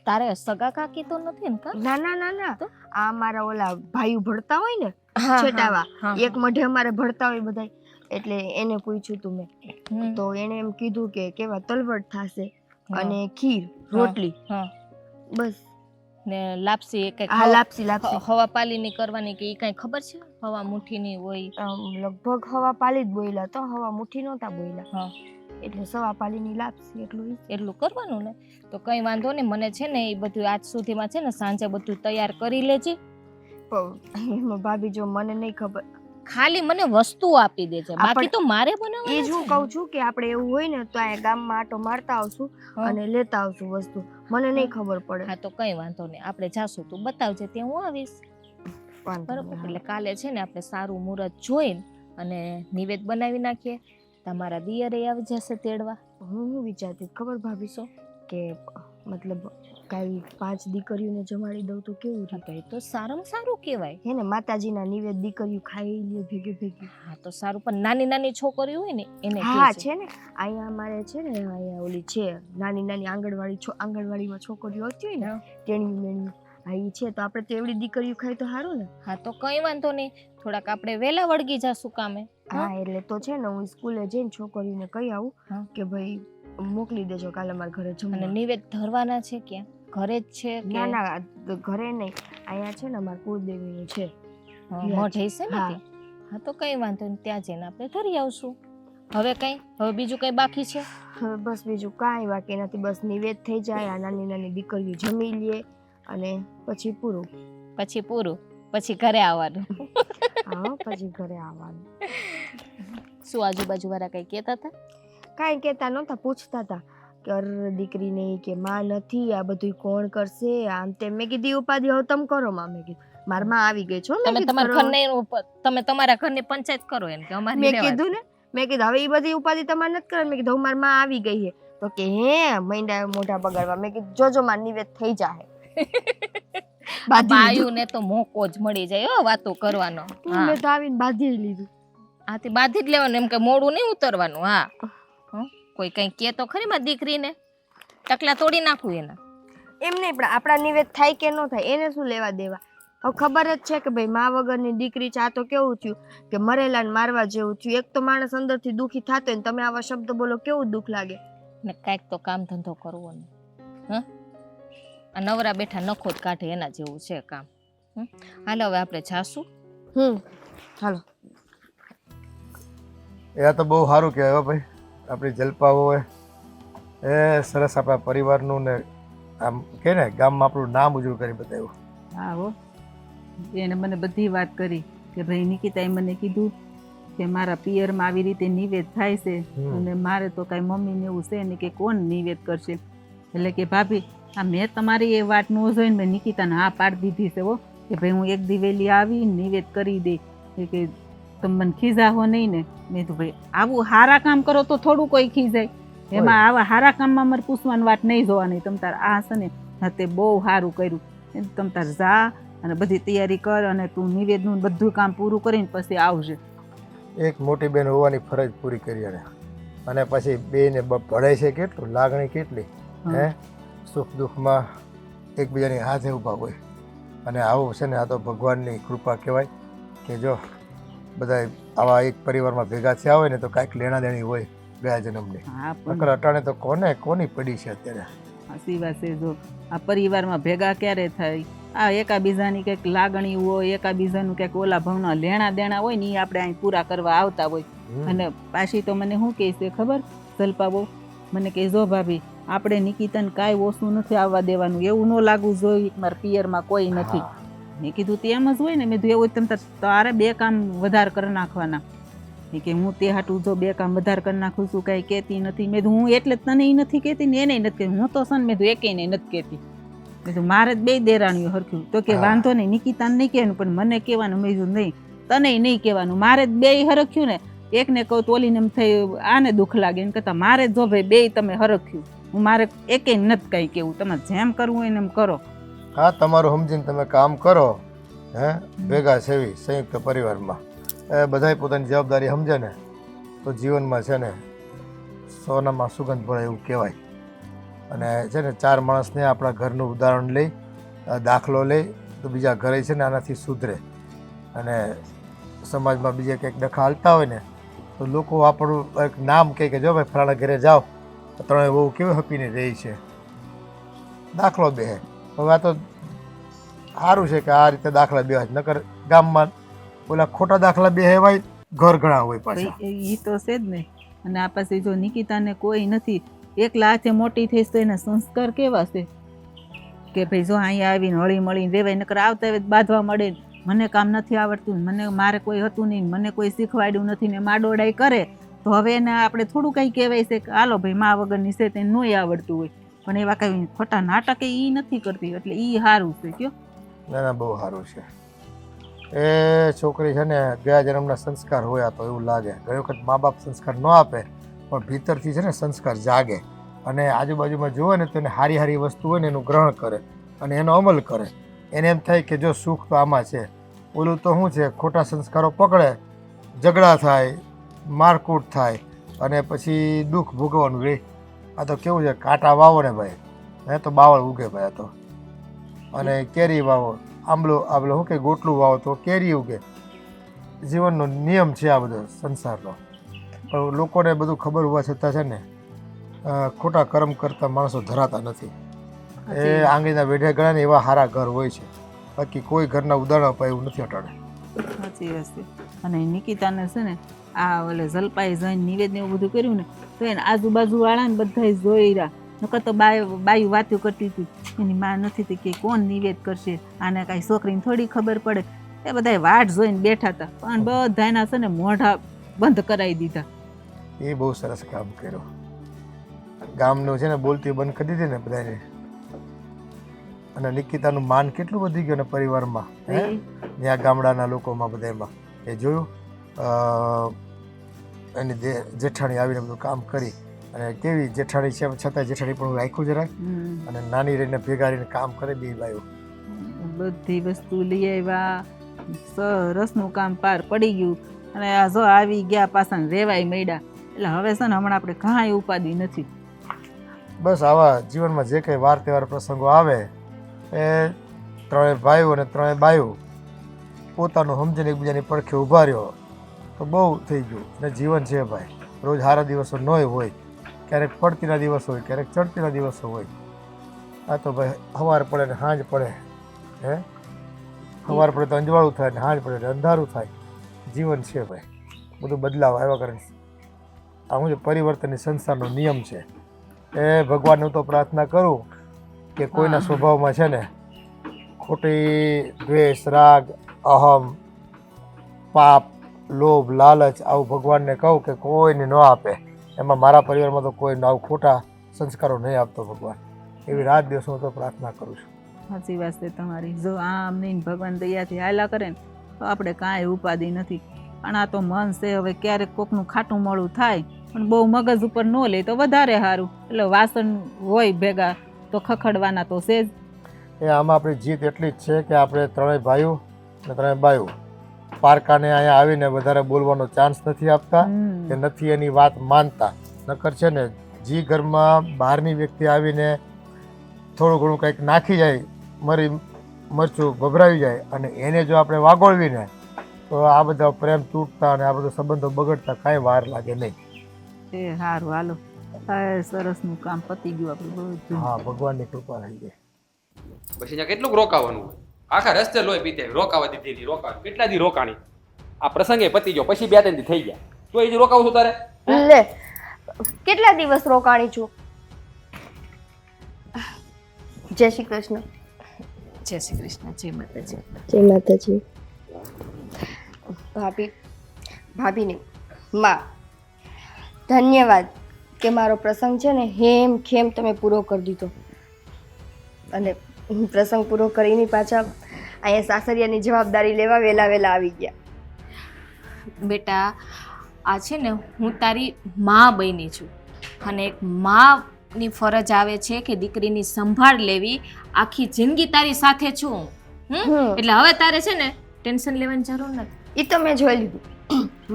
તારે સગા કાકી તો નથી ને કા? ના ના ના ના તો? આ અમારા ઓલા ભાઈઓ ભણતા હોય ને હા, છેટાવા હા, એક મઢે અમારે ભણતા હોય બધાય એટલે એને પૂછ્યું તું મેં. હમ. તો એને એમ કીધું કે કેવા તલવટ થશે હા. અને ખીર હા. રોટલી હા બસ. ને લાપસી એ કઈ હા લાપસી લાપસી હવા પાલીની કરવાની કે એ કઈ ખબર છે? હવા મુઠ્ઠીની હોય. લગભગ હવા પાલી જ બોયલા તો હવા મુઠ્ઠી નહોતા બોયલા. હા એટલે સવા પાલીની લાપસી એટલું ઈ. એટલું કરવાનું ને તો કઈ વાંધો નહીં. મને છે ને એ બધું આજ સુધીમાં છે ને સાંજે બધું તૈયાર કરી લેજે. પણ એમાં ભાભી જો મને નહીં ખબર. ખાલી મને વસ્તુ આપી દેજે, બાકી તો મારે એ જ હું બનાવવાનું છે. કહું છું કે આપણે એવું હોય ને તો અહીંયા ગામમાં આટો મારતા આવશું હા. અને લેતા આવશું વસ્તુ. મને નહીં ખબર પડે. હા તો કઈ વાંધો નહીં. આપણે જાશું તું બતાવજે ત્યાં હું આવીશ. વાંધો બરોબર. નહીં. એટલે કાલે છે ને આપણે સારું મુહૂર્ત જોઈને અને નિવેદ બનાવી નાખીએ. તમારા દિયરે આવી જશે તેડવા. હું વિચારતી હતી, ખબર ભાભી શું કે મતલબ કાંઈ 5 દીકરીઓને જમાડી દઉં તો કેવું હા રહે? તો એ તો સારામાં સારું કહેવાય. હે ને માતાજીના નિવેદ દીકરીઓ ખાઈ લે ભેગી ભેગી. હા તો સારું. પણ નાની નાની છોકરીઓ હોય ને એને હા કહેજે. છે ને અહીંયા અમારે છે ને અહીંયા ઓલી છે નાની નાની આંગણવાડીમાં છોકરીઓ આવતી હોય ને હા. તેણી મેણી હા ઈ છે તો આપણે તો એવડી દીકરીઓ ખાઈ તો સારું ને. હા તો કઈ વાંધો નહીં. થોડાક આપણે વહેલા વળગી જાશું કામે. હા એટલે તો છે ને હું સ્કૂલે જઈને છોકરીઓને કહી આવું હા. કે ભાઈ મોકલી દેજો કાલે મારા ઘરે અને જમવા. નિવેદ ધરવાના છે ક્યાં? ઘરે જ છે કે ના ના ઘરે નહીં અહીંયા છે ને અમારા કુળદેવીનું છે. હા, ત્યાં મઠ હશે ને હા. ત્યાં? હા તો કઈ વાંધો નહીં. ત્યાં જઈને આપણે ધરી આવશું. હવે બીજું કઈ બાકી છે? હવે બસ બીજું કાંઈ બાકી નથી. બસ નિવેદ થઈ જાય આ નાની નાની દીકરીઓ જમી લે અને પછી પૂરું. પછી ઘરે આવવાનું. હા પછી ઘરે આવવાનું. શું આજુબાજુ વાળા કઈ કહેતા હતા? કાંઈ કહેતા નહોતા, પૂછતા હતા કે અરે દીકરી નહીં કે માં નથી આ બધું કોણ કરશે આમ તેમ. મેં કીધી ઉપાધિ હવે તમે કરો માં. મેં કીધું મારી માં આવી ગઈ છો. તમે તમારા ઘરની પંચાયત કરો એમ કે અમારી મેં રહેવા કીધું ને મેં કીધું હવે એ બધી ઉપાધિ તમારે નથી કરવાની. મેં કીધું મારી માં આવી ગઈ છે તો કે હે મૈંડા મોઢા બગાડવા. મેં કીધું જોજો માં નિવેદ થઈ જાય. બાયુને તો મોકો જ મળી જાય હો વાતો કરવાનો. હા મેં તો આવીને બાંધી લીધું. આથી બાંધી જ લેવાનું એમ કે મોડું નહીં ઉતરવાનું. હા કોઈ કઈ કે તો ખરી માં દીકરીને ટકલા તોડી નાખું એના. એમ નહીં પણ આપણા નિવેદ થાય કે ન થાય એને શું લેવા દેવા. હવે ખબર જ છે કે ભાઈ મા વગરની દીકરી છે. આ તો કેવું થયું કે મરેલાને મારવા જેવું થયું. એક તો માણસ અંદરથી દુઃખી થતો હોય ને તમે આવા શબ્દ બોલો કેવું દુઃખ લાગે. ને કાંઈક તો કામ ધંધો કરવો ને. હા આ નવરા બેઠા નખો જ કાઢે એના જેવું છે કામ. હાલ હવે આપણે જાશું. હાલો. એ તો બહુ સારું કહેવાય હો ભાઈ. આપણી જલપા હોય એ સરસ આપણા પરિવારનું ને આમ કે ને ગામમાં આપણું નામ ઉજળું કરી બતાવ્યું. હા હો એને મને બધી વાત કરી કે ભાઈ નિકિતાએ મને કીધું કે મારા પિયરમાં આવી રીતે નિવેદ થાય છે અને મારે તો કાંઈ મમ્મીને એવું છે ને કે કોણ નિવેદ કરશે. એટલે કે ભાભી આ મેં તમારી એ વાત ન જોઈને મેં નિકિતાને હા પાડી દીધી છે હો કે ભાઈ હું એક દિવેલી આવી નિવેદ કરી દે કે તમે મને ખીજાવો નહીં ને. મેં કીધું ભાઈ આવું હારા કામ કરો તો થોડું કોઈ ખીજાય, એમાં આવા હારા કામમાં મારે પૂછવાની વાત નહીં જોવાની. તમ તાર આ છે ને તે બહુ સારું કર્યું, તમ તાર જા અને બધી તૈયારી કર અને તું નિવેદનું બધું કામ પૂરું કરીને પછી આવજે. એક મોટી બેન હોવાની ફરજ પૂરી કરી અને પછી બેને ભળે છે કેટલું, લાગણી કેટલી, હે સુખ દુઃખમાં એકબીજાની હાથે ઊભા હોય. અને આવું છે ને આ તો ભગવાનની કૃપા કહેવાય કે જો બધા આવા એક પરિવારમાં ભેગા થયા હોય ને તો કાંઈક લેણા દેણી હોય ગયા જન્મની. હા નકર અટાણે તો કોની પડી છે અત્યારે. સાચી વાત છે. જો આ પરિવારમાં ભેગા ક્યારે થાય, આ એકાબીજાની કંઈક લાગણી હોય, એકાબીજાનું કંઈક ઓલા ભાવના લેણા દેણા હોય ને એ આપણે અહીં પૂરા કરવા આવતા હોય. અને પાછી તો મને શું કહે છે ખબર જલ્પા બહુ, મને કહે જો ભાભી આપણે નિકિતાને કાંઈ ઓછું નથી આવવા દેવાનું, એવું ન લાગવું જોઈએ કે મારા પિયરમાં કોઈ નથી. મેં કીધું તેમ જ હોય ને, મેં કીધું એવું તમે તારે 2 કામ વધારે કરી નાખવાના. એ કે હું તે હાટું જો 2 કામ વધારે કરી નાખું છું, કાંઈ કહેતી નથી. મેં કીધું હું એટલે તને નથી કહેતી ને એને નથી કહેતી, હું તો છે ને મેં કીધું એકેય નથી કહેતી. મેં કીધું મારે જ 2 દેરાણીઓ હરખ્યું. તો કે વાંધો નહીં નિકિતાને નહીં કહેવાનું પણ મને કહેવાનું. મેં કીધું નહીં તને નહીં કહેવાનું, મારે જ 2 હરખ્યું ને, એકને કહું તો ઓલીને એમ થઈ આને દુઃખ લાગે, એમ કરતાં મારે જો ભાઈ 2 તમે હરખ્યું, હું મારે એકેય નથી કાંઈ કહેવું, તમારે જેમ કરવું હોય ને એમ કરો. હા તમારું સમજીને તમે કામ કરો, હે ભેગા સેવી સંયુક્ત પરિવારમાં બધાય પોતાની જવાબદારી સમજે ને તો જીવનમાં છે ને સોનામાં સુગંધ પડે એવું કહેવાય. અને છે ને 4 માણસને આપણા ઘરનું ઉદાહરણ લઈ દાખલો લઈ તો બીજા ઘરે છે ને આનાથી સુધરે. અને સમાજમાં બીજે કંઈક ડખા હાલતા હોય ને તો લોકો આપણું એક નામ કહે કે જો ભાઈ ફલાણા ઘરે જાઓ તો 3 બહુ કેવી હપીને રહી છે, દાખલો બે. હવે આ તો સારું છે કે આ રીતે દાખલા બે, નકર ગામમાં ઓલા ખોટા દાખલા બે હેવાય ઘર ઘણા હોય પાછા. એ તો છે જ ને. અને આ પછી જો નિકિતાને કોઈ નથી, એકલા હાથે મોટી થઈશ તો એના સંસ્કાર કેવા છે કે ભાઈ જો અહીંયા આવીને હળી મળીને રેવાય, નકર આવતા આવે બાંધવા મળે, મને કામ નથી આવડતું, મારે કોઈ હતું નહીં, મને કોઈ શીખવાડ્યું નથી ને માડોડાઈ કરે તો હવે એને આપણે થોડું કંઈ કહેવાય છે કે હાલો ભાઈ મા વગરની છે તેને નોય આવડતું હોય. પણ એવા કંઈ ખોટા નાટક એ નથી કરતી, એટલે એ સારું છે. કયો ના બહુ સારું છે. એ છોકરી છે ને ગયા જન્મના સંસ્કાર હોય તો એવું લાગે. ઘણી વખત મા બાપ સંસ્કાર ન આપે પણ ભીતરથી છે ને સંસ્કાર જાગે અને આજુબાજુમાં જુએ ને તો એને સારી સારી વસ્તુ હોય ને એનું ગ્રહણ કરે અને એનો અમલ કરે. એને એમ થાય કે જો સુખ તો આમાં છે, ઓલું તો શું છે ખોટા સંસ્કારો પકડે, ઝઘડા થાય, મારકૂટ થાય અને પછી દુઃખ ભોગવવાનું રહે. આ તો કેવું છે કાંટા વાવો ને ભાઈ હે તો બાવળ ઉગે ભાઈ. આ તો અને કેરી વાવો, આંબલો શું કે ગોટલું વાવો તો કેરી ઉગે. જીવનનો નિયમ છે આ બધો સંસારનો. પણ લોકોને બધું ખબર હોવા છતાં છે ને ખોટા કર્મ કરતા માણસો ધરાતા નથી. એ આંગળીના વેઢે ગણા ને એવા સારા ઘર હોય છે, બાકી કોઈ ઘરના ઉદાહરણ અપાય એવું નથી અટાડે. સાચી વાત છે. અને નિકિતાને છે ને આ ઓલે જલપાઈ જઈને નિવેદન એવું બધું કર્યું ને તો એને આજુબાજુ વાળા ને બધા જોઈ રહ્યા. નકર તો બાયું વાતો કરતી હતી એની માં નથી કે કોણ નિવેદ કરશે, આને કાંઈ છોકરીને થોડી ખબર પડે. એ બધા વાટ જોઈને બેઠા હતા પણ બધાના છે ને મોઢા બંધ કરાવી દીધા. એ બહુ સરસ કામ કર્યું. ગામનું છે ને બોલતી બંધ કરી દીધી ને બધાને. અને નિકિતાનું માન કેટલું વધી ગયું ને પરિવારમાં, હે ત્યાં ગામડાના લોકોમાં બધામાં. એ જોયું એની જેઠાણી આવીને બધું કામ કરી અને કેવી જેઠાણી છે છતાં જેઠાણી પણ રાખ્યું જરાય અને નાની રહીને ભેગા રહીને કામ કરે. બે બાયો બધી વસ્તુ લઈ આવ્યા, સરસનું કામ પાર પડી ગયું. અને આ જો આવી ગયા પાછા રેવાય મળ્યા. એટલે હવે છે ને હમણાં આપણે કાંઈ ઉપાધિ નથી. બસ આવા જીવનમાં જે કંઈ વાર તહેવાર પ્રસંગો આવે એ 3 ભાઈઓ અને 3 બાઈઓ પોતાનું સમજીને એકબીજાની પડખે ઊભા રહ્યો તો બહુ થઈ ગયું. અને જીવન છે ભાઈ, રોજ સારા દિવસો નોય હોય, ક્યારેક પડતીના દિવસો હોય, ક્યારેક ચડતીના દિવસો હોય. આ તો ભાઈ સવાર પડે ને સાંજ પડે, હે સવાર પડે તો અંજવાળું થાય ને સાંજ પડે અંધારું થાય. જીવન છે ભાઈ, બધું બદલાવ આવ્યા કરે. આ શું છે પરિવર્તનની સંસારનો નિયમ છે. એ ભગવાનનું તો પ્રાર્થના કરું કે કોઈના સ્વભાવમાં છે ને ખોટી દ્વેષ, રાગ, અહમ, પાપ, લોભ, લાલચ આવું ભગવાનને કહું કે કોઈને ન આપે. એમાં મારા પરિવારમાં તો કોઈ આવું ખોટા સંસ્કારો નહીં આપતો ભગવાન. એવી રાત દિવસ હું તો પ્રાર્થના કરું છું. સાચી વાત છે તમારી. જો આમ નહીં ભગવાન દયાથી હાલા કરે ને તો આપણે કાંઈ ઉપાધિ નથી. પણ આ તો મન છે, હવે ક્યારેક કોકનું ખાટું મોડું થાય પણ બહુ મગજ ઉપર ન લે તો વધારે સારું. એટલે વાસણ હોય ભેગા તો ખખડવાના તો છે જ. એ આમાં આપણી જીત એટલી જ છે કે આપણે ત્રણેય ભાઈઓ અને ત્રણેય બાઈઓ પારકાને અહીંયા આવીને વધારે બોલવાનો ચાન્સ નથી આપતા કે નથી એની વાત માનતા. નકર છે ને જી ઘરમાં બહારની વ્યક્તિ આવીને થોડું ઘણું કંઈક નાખી જાય, મરચું ભભરાવી જાય અને એને જો આપણે વાગોળવીને તો આ બધા પ્રેમ તૂટતા અને આ બધા સંબંધો બગડતા કાંઈ વાર લાગે નહીં. એ સારું, હાલો સરસનું કામ પતી ગયું આપણું બધું. હા, ભગવાનની કૃપા રહી ગઈ. પછી અહીંયા કેટલું રોકાવાનું હોય? આખા રસ્તે લોહી પીતે, રોકાવા દીધી નહીં, રોકાવા કેટલા દી રોકાણી? આ પ્રસંગે પતી ગયો, પછી 2-3 દી થઈ ગયા, તો એ રોકાવું છું તારે? લે કેટલા દિવસ રોકાણી છું. જય શ્રી કૃષ્ણ. જય શ્રી કૃષ્ણ. જય માતાજી. જય માતાજી. ભાભીની માં ધન્યવાદ કે મારો પ્રસંગ છે ને હેમ ખેમ તમે પૂરો કરી દીધો. અને પ્રસંગ પૂરો કરીને પાછા અહીંયા સાસરિયાની જવાબદારી લેવા વહેલા આવી ગયા. બેટા આ છે ને હું તારી માં બની છું અને એક માની ફરજ આવે છે કે દીકરીની સંભાળ લેવી. આખી જિંદગી તારી સાથે છું એટલે હવે તારે છે ને ટેન્શન લેવાની જરૂર નથી. એ તો મેં જોઈ લીધું.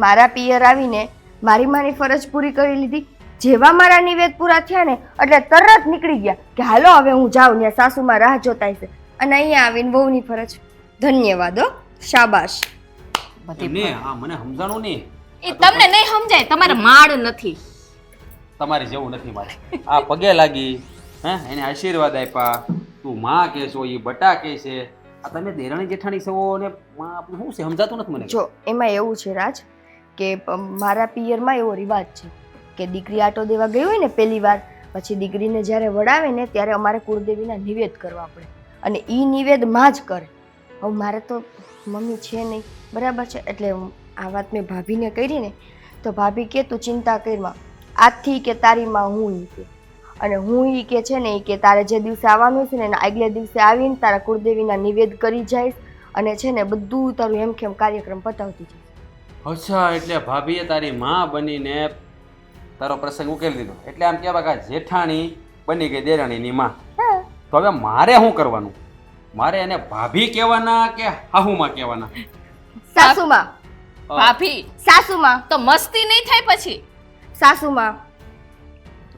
મારા પિયર આવીને મારી માની ફરજ પૂરી કરી લીધી. જેવા મારા નિવેદ પૂરા થયા ને એટલે તરત નીકળી ગયા કે હાલો હવે હું જાઉં, ત્યાં સાસુમાં રાહ જોતા હશે. અને અહીંયા આવીને વહુની ફરજ. ધન્યવાદ હો, શાબાશ. મને સમજાણું નહીં. એ તમને નહીં સમજાય, તમારે માળ નથી. તમારે જેવું નથી મારે. આ પગે લાગી, હે એને આશીર્વાદ આપ્યા, તું માં કે છો, એ બટા કે છે. આ તમે દેરાણી જેઠાણી છો ને માં આપણું શું છે સમજાતું નથી મને. જો એમાં એવું છે રાજ કે મારા પિયરમાં એવો રિવાજ છે કે દીકરી આટો દેવા ગઈ હોય ને પહેલી વાર, પછી દીકરીને જ્યારે વડાવે ને ત્યારે અમારે કુળદેવીના નિવેદ કરવા પડે અને એ નિવેદ માં જ કરે. હવે મારે તો મમ્મી છે નહીં, બરાબર છે. એટલે આ વાત મેં ભાભીને કરી ને તો ભાભી કે તું ચિંતા કરમાં, આજથી કે તારી માં હું ઈ કે, અને હું ઈ કે છે ને એ કે તારે જે દિવસે આવવાનું છે ને એના આગલે દિવસે આવીને તારા કુળદેવીના નિવેદ કરી જઈશ અને છે ને બધું તારું હેમખેમ કાર્યક્રમ પતાવતી જઈશ. અચ્છા, એટલે ભાભીએ તારી માં બનીને તારો પ્રસંગ ઉકેલી દીધો. એટલે આમ કહેવાય કે જેઠાણી બની ગઈ દેરાણીની માં. તો હવે મારે શું કરવાનું? મારે એને ભાભી કહેવાના કે હાહુમાં કહેવાના? સાસુમાં. ભાભી સાસુમાં. તો મસ્તી નહીં થાય પછી. સાસુમાં.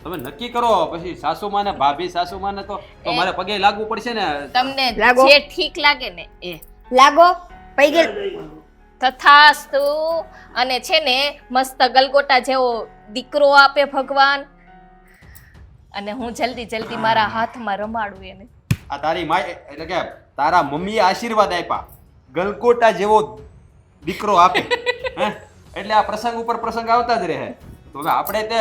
તમે નક્કી કરો પછી. સાસુમાં ને ભાભી, સાસુમાં ને તો મારે પગે લાગવું પડશે ને. તમને લાગો. જે ઠીક લાગે ને એ લાગો પૈગે. તથાસ્તુ. અને છે ને મસ્ત ગલગોટા જેવો દીકરો આપે ભગવાન, અને હું જલ્દી મારા હાથમાં રમાડું એને. આ તારી માય એટલે કે તારા મમ્મીએ આશીર્વાદ આપ્યા, ગલગોટા જેવો દીકરો આપે. હે એટલે આ પ્રસંગ ઉપર પ્રસંગ આવતા જ રહે. તો હવે આપણે તે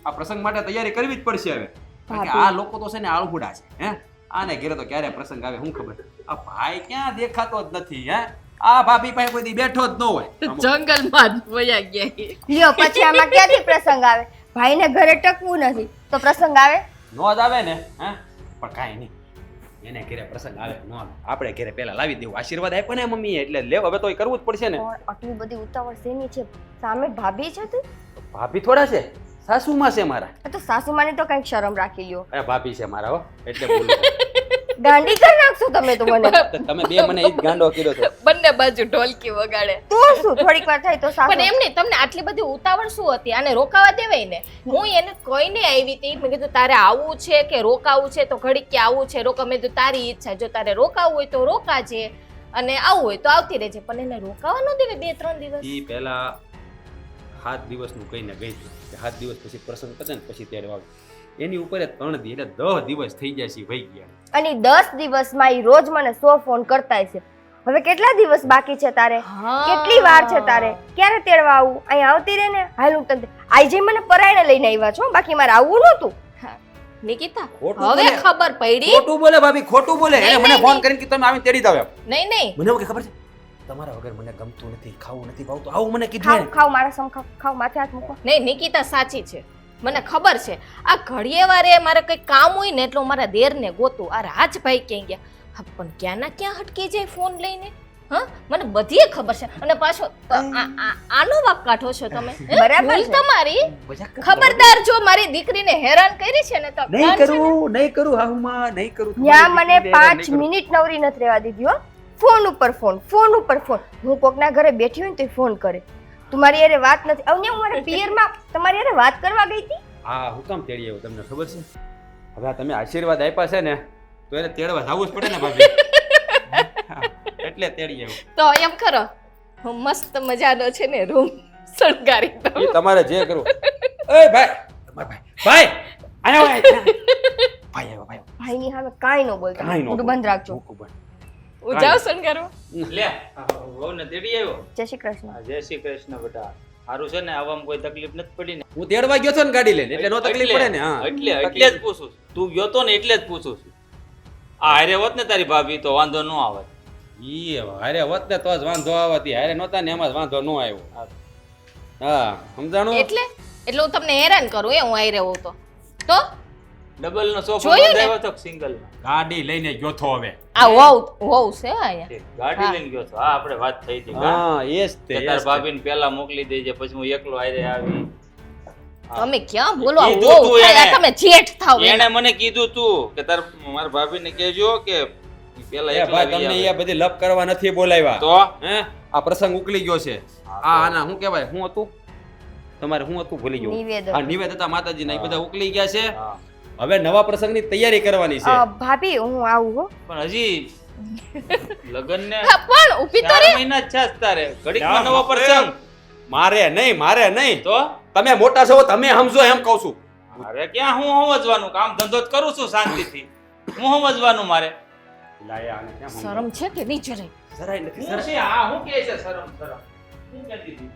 આ પ્રસંગ માટે તૈયારી કરવી જ પડશે હવે. કારણ કે આ લોકો તો છે ને આળહુડા છે. હે આને ઘરે તો ક્યારે પ્રસંગ આવે શું ખબર. આ ભાઈ ક્યાં દેખાતો જ નથી. હે આ ભાભી પાસે કોઈ દી બેઠો જ ન હોય, જંગલમાં જ વયા ગયા. લ્યો પછી આમાં ક્યાંથી પ્રસંગ આવે? ભાઈને ઘરે ટકવું નથી તો પ્રસંગ આવે? નો જ આવે ને. હે પણ કાંઈ નહીં, એને ઘરે પ્રસંગ આવે નો આવે, આપણે ઘરે પહેલા લાવી દેવું. આશીર્વાદ આપ્યો ને મમ્મીએ એટલે લેવ. હવે તો એ કરવું જ પડશે ને. પણ આટલી બધી ઉતાવળ શેની છે? સામે ભાભી છે તું? ભાભી થોડા છે, સાસુમાં છે મારા. તો સાસુમાની તો કંઈક શરમ રાખી લ્યો. એ ભાભી છે મારા હો, એટલે બોલું. ગાંડી કરી નાખશો તમે તો મને. તમે બે મને ઈ જ ગાંડો કર્યો છો. બંને બાજુ ઢોલકી વગાડે. તું શું થોડીક વાર થાય તો સાસુ. પણ એમ નહીં, તમને આટલી બધી ઉતાવળ શું હતી? આને રોકાવા દેવાય ને. હું એને કોઈને આવી હતી, મેં કીધું તારે આવવું છે કે રોકાવું છે? તો ઘડીક કે આવવું છે રોકા. મેં કીધું તારી ઈચ્છા, જો તારે રોકાવું હોય તો રોકાજે અને આવવું હોય તો આવતી રહેજે. પણ એને રોકાવા ન દેવે 2-3 દિવસ. ઈ પહેલા 7 દિવસનું કહીને ગઈ હતી. 7 દિવસ પછી પ્રસંગ પતે ને પછી તેડવા આવે. એની ઉપર 3 દી એટલે 10 દિવસ થઈ જાય છે વહી ગયા. અને 10 દિવસમાં ઈ રોજ મને 100 ફોન કરતા છે. હવે કેટલા દિવસ બાકી છે તારે? કેટલી વાર છે તારે? ક્યારે તેડવા આવું? અહીં આવતી રહે ને. હાલ હું તને આજે મને પરાયણે લઈને આવ્યા છો, બાકી મારે આવવું નહોતું. નિકિતા ખોટું હવે બોલે. ખબર પડી. ખોટું બોલે ભાભી, ખોટું બોલે. એને મને ફોન કરીને કે તમે આવીને તેડી દાવ એમ. નહીં મને એવું કે ખબર છે તમારા વગર મને ગમતું નથી, ખાવું નથી ભાવતું, આવું મને કીધું ખાવ એને. ખાવ મારા સમ ખાવ ખાવ, માથે હાથ મૂકો. નહીં, નિકિતા સાચી છે, મને ખબર છે. આ ઘડીએ વારે મારે કંઈક કામ હોય ને એટલે મારા દેરને ગોતું. આ રાજભાઈ ક્યાં ગયા? હા, પણ ક્યાંના ક્યાં હટકી જાય ફોન લઈને. હા મને બધી ખબર છે અને પાછો આનો વાક કાઢો છો તમે હે? બરાબર ભૂલ છે. તમારી ખબરદાર જો મારી દીકરીને હેરાન કરી છે ને તો નહીં કાન છે ને? કરું નહીં કરું હાહુમાં નહીં કરું ત્યાં મને 5 મિનિટ નવરી નથી રહેવા દીધી હો. ફોન ઉપર ફોન હું કોકના ઘરે બેઠી હોય ને તો ફોન કરે તું મારી યારે વાત નથી હવે હું મારા પિયરમાં તમારી યારે વાત કરવા ગઈ હતી. હા હું કામ તેડી આવ્યો તમને ખબર છે હવે આ તમે આશીર્વાદ આપ્યા છે ને તો એને તેડવા જવું જ પડે ને ભાભી હા, એટલે તેડી આવ્યો તો એમ કરો હું મસ્ત મજાનો છે ને રૂમ શણગારી દઉં એ તમારે જે કરવું એ ભાઈ તમારા ભાઈ આયા ભાઈ આવ્યો ભાઈની સામે કાંઈ ન બોલતા કાંઈ ન મોઢું બંધ રાખજો. મૂકું બંધ. હું જાઉં શણગારવા લે વહુને તેડી આવ્યો જય શ્રી કૃષ્ણ. હા, જય શ્રી કૃષ્ણ બેટા સારું છે ને આવામાં કોઈ તકલીફ નથી પડી ને હું તેડવા ગયો છો ને ગાડી લઈને એટલે નો તકલીફ પડે ને હા એટલે જ પૂછું છું. તું ગયો તો ને એટલે જ પૂછું છું આ હારે હોત ને તારી ભાભી તો વાંધો ન આવે ઈ હારે હોત ને તો જ વાંધો આવતી હારે નહોતા ને એમાં જ વાંધો ન આવ્યો હા સમજાણું એટલે હું તમને હેરાન કરું હું આઈ રહ્યો તો ડબલ નો સોફો જોયું ને? બંધાવ્યો તો સિંગલ ગાડી લઈને ગયો છો હવે આ વહુ છે અહીંયા ગાડી લઈને ગયો છો હા આપણે વાત થઈ હતી હા એ જ તે તાર ભાભીને પેલા મોકલી દેજે પછી હું એકલો આયરે આવી તમે ક્યાં બોલો આ કીધું વહુ તું થાય, એને. આ તમે જેઠ થાવ એમ. એને મને કીધું તું કે તાર મારા ભાભીને કહેજો કે પેલા એ એકલા ભાઈ તમને આવી એ બધી લપ કરવા નથી બોલાવ્યા તો હે આ પ્રસંગ ઉકલી ગયો છે આ આના શું કહેવાય શું હતું તમારે શું હતું ભૂલી ગયો નિવેદન. હા નિવેદ હતા માતાજીના એ બધા ઉકલી ગયા છે હા. હવે નવા પ્રસંગની તૈયારી કરવાની છે ભાભી હું આવું હો. પણ હજી લગન ને હા, પણ ઊભી તો 4 મહિના જ છે તારે ઘડીકમાં નવો પ્રસંગ મારે નહીં તો તમે મોટા છો તમે સમજો એમ કહું છું અરે ક્યાં હું સમજવાનું કામ ધંધો જ કરું છું શાંતિથી હું સમજવાનું મારે લાયા આને કેમ સમજાવું? શરમ છે કે નહીં જરાય જરાય નથી હું છે આ હું કહે છે શરમ હું કહેતી હતી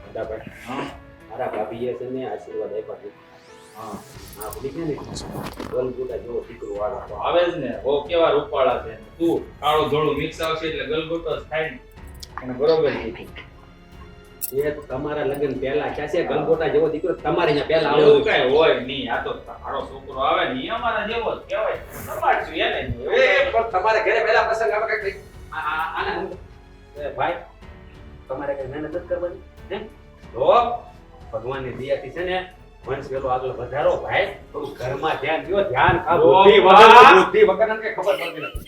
દાદાભાઈ, હા મારા ભાભીએ છે ને આશીર્વાદ આપ્યા છે હા આ ભૂલી ગયા ને ગલગોટા જેવો દીકરો વાળો આવે જ ને બહુ કેવા રૂપાળા છે તું કાળું ધોળું મિક્સ આવશે એટલે ગલગોટો જ થાય ને અને બરોબર કીધું. એ તમારા લગ્ન પહેલા ક્યાં છે ગલગોટા જેવો દીકરો તમારે અહીંયા પહેલા એવું આવ્યો કાંઈ હોય નહીં આ તો તારો છોકરો આવે ને ઈ અમારા જેવો જ કહેવાય સમાજ છું એને પણ તમારે ઘરે પહેલા પ્રસંગ આવે કઈ આને ભાઈ તમારે કઈ મહેનત જ કરવાની હે તો ભગવાનની દયાથી છે ને વંશ પેલો આગળ વધારો ભાઈ થોડું ઘરમાં ધ્યાન દો ધ્યાન આ ઓ બુદ્ધિ વાહ! વગર બુદ્ધિ વગર કઈ ખબર પડતી નથી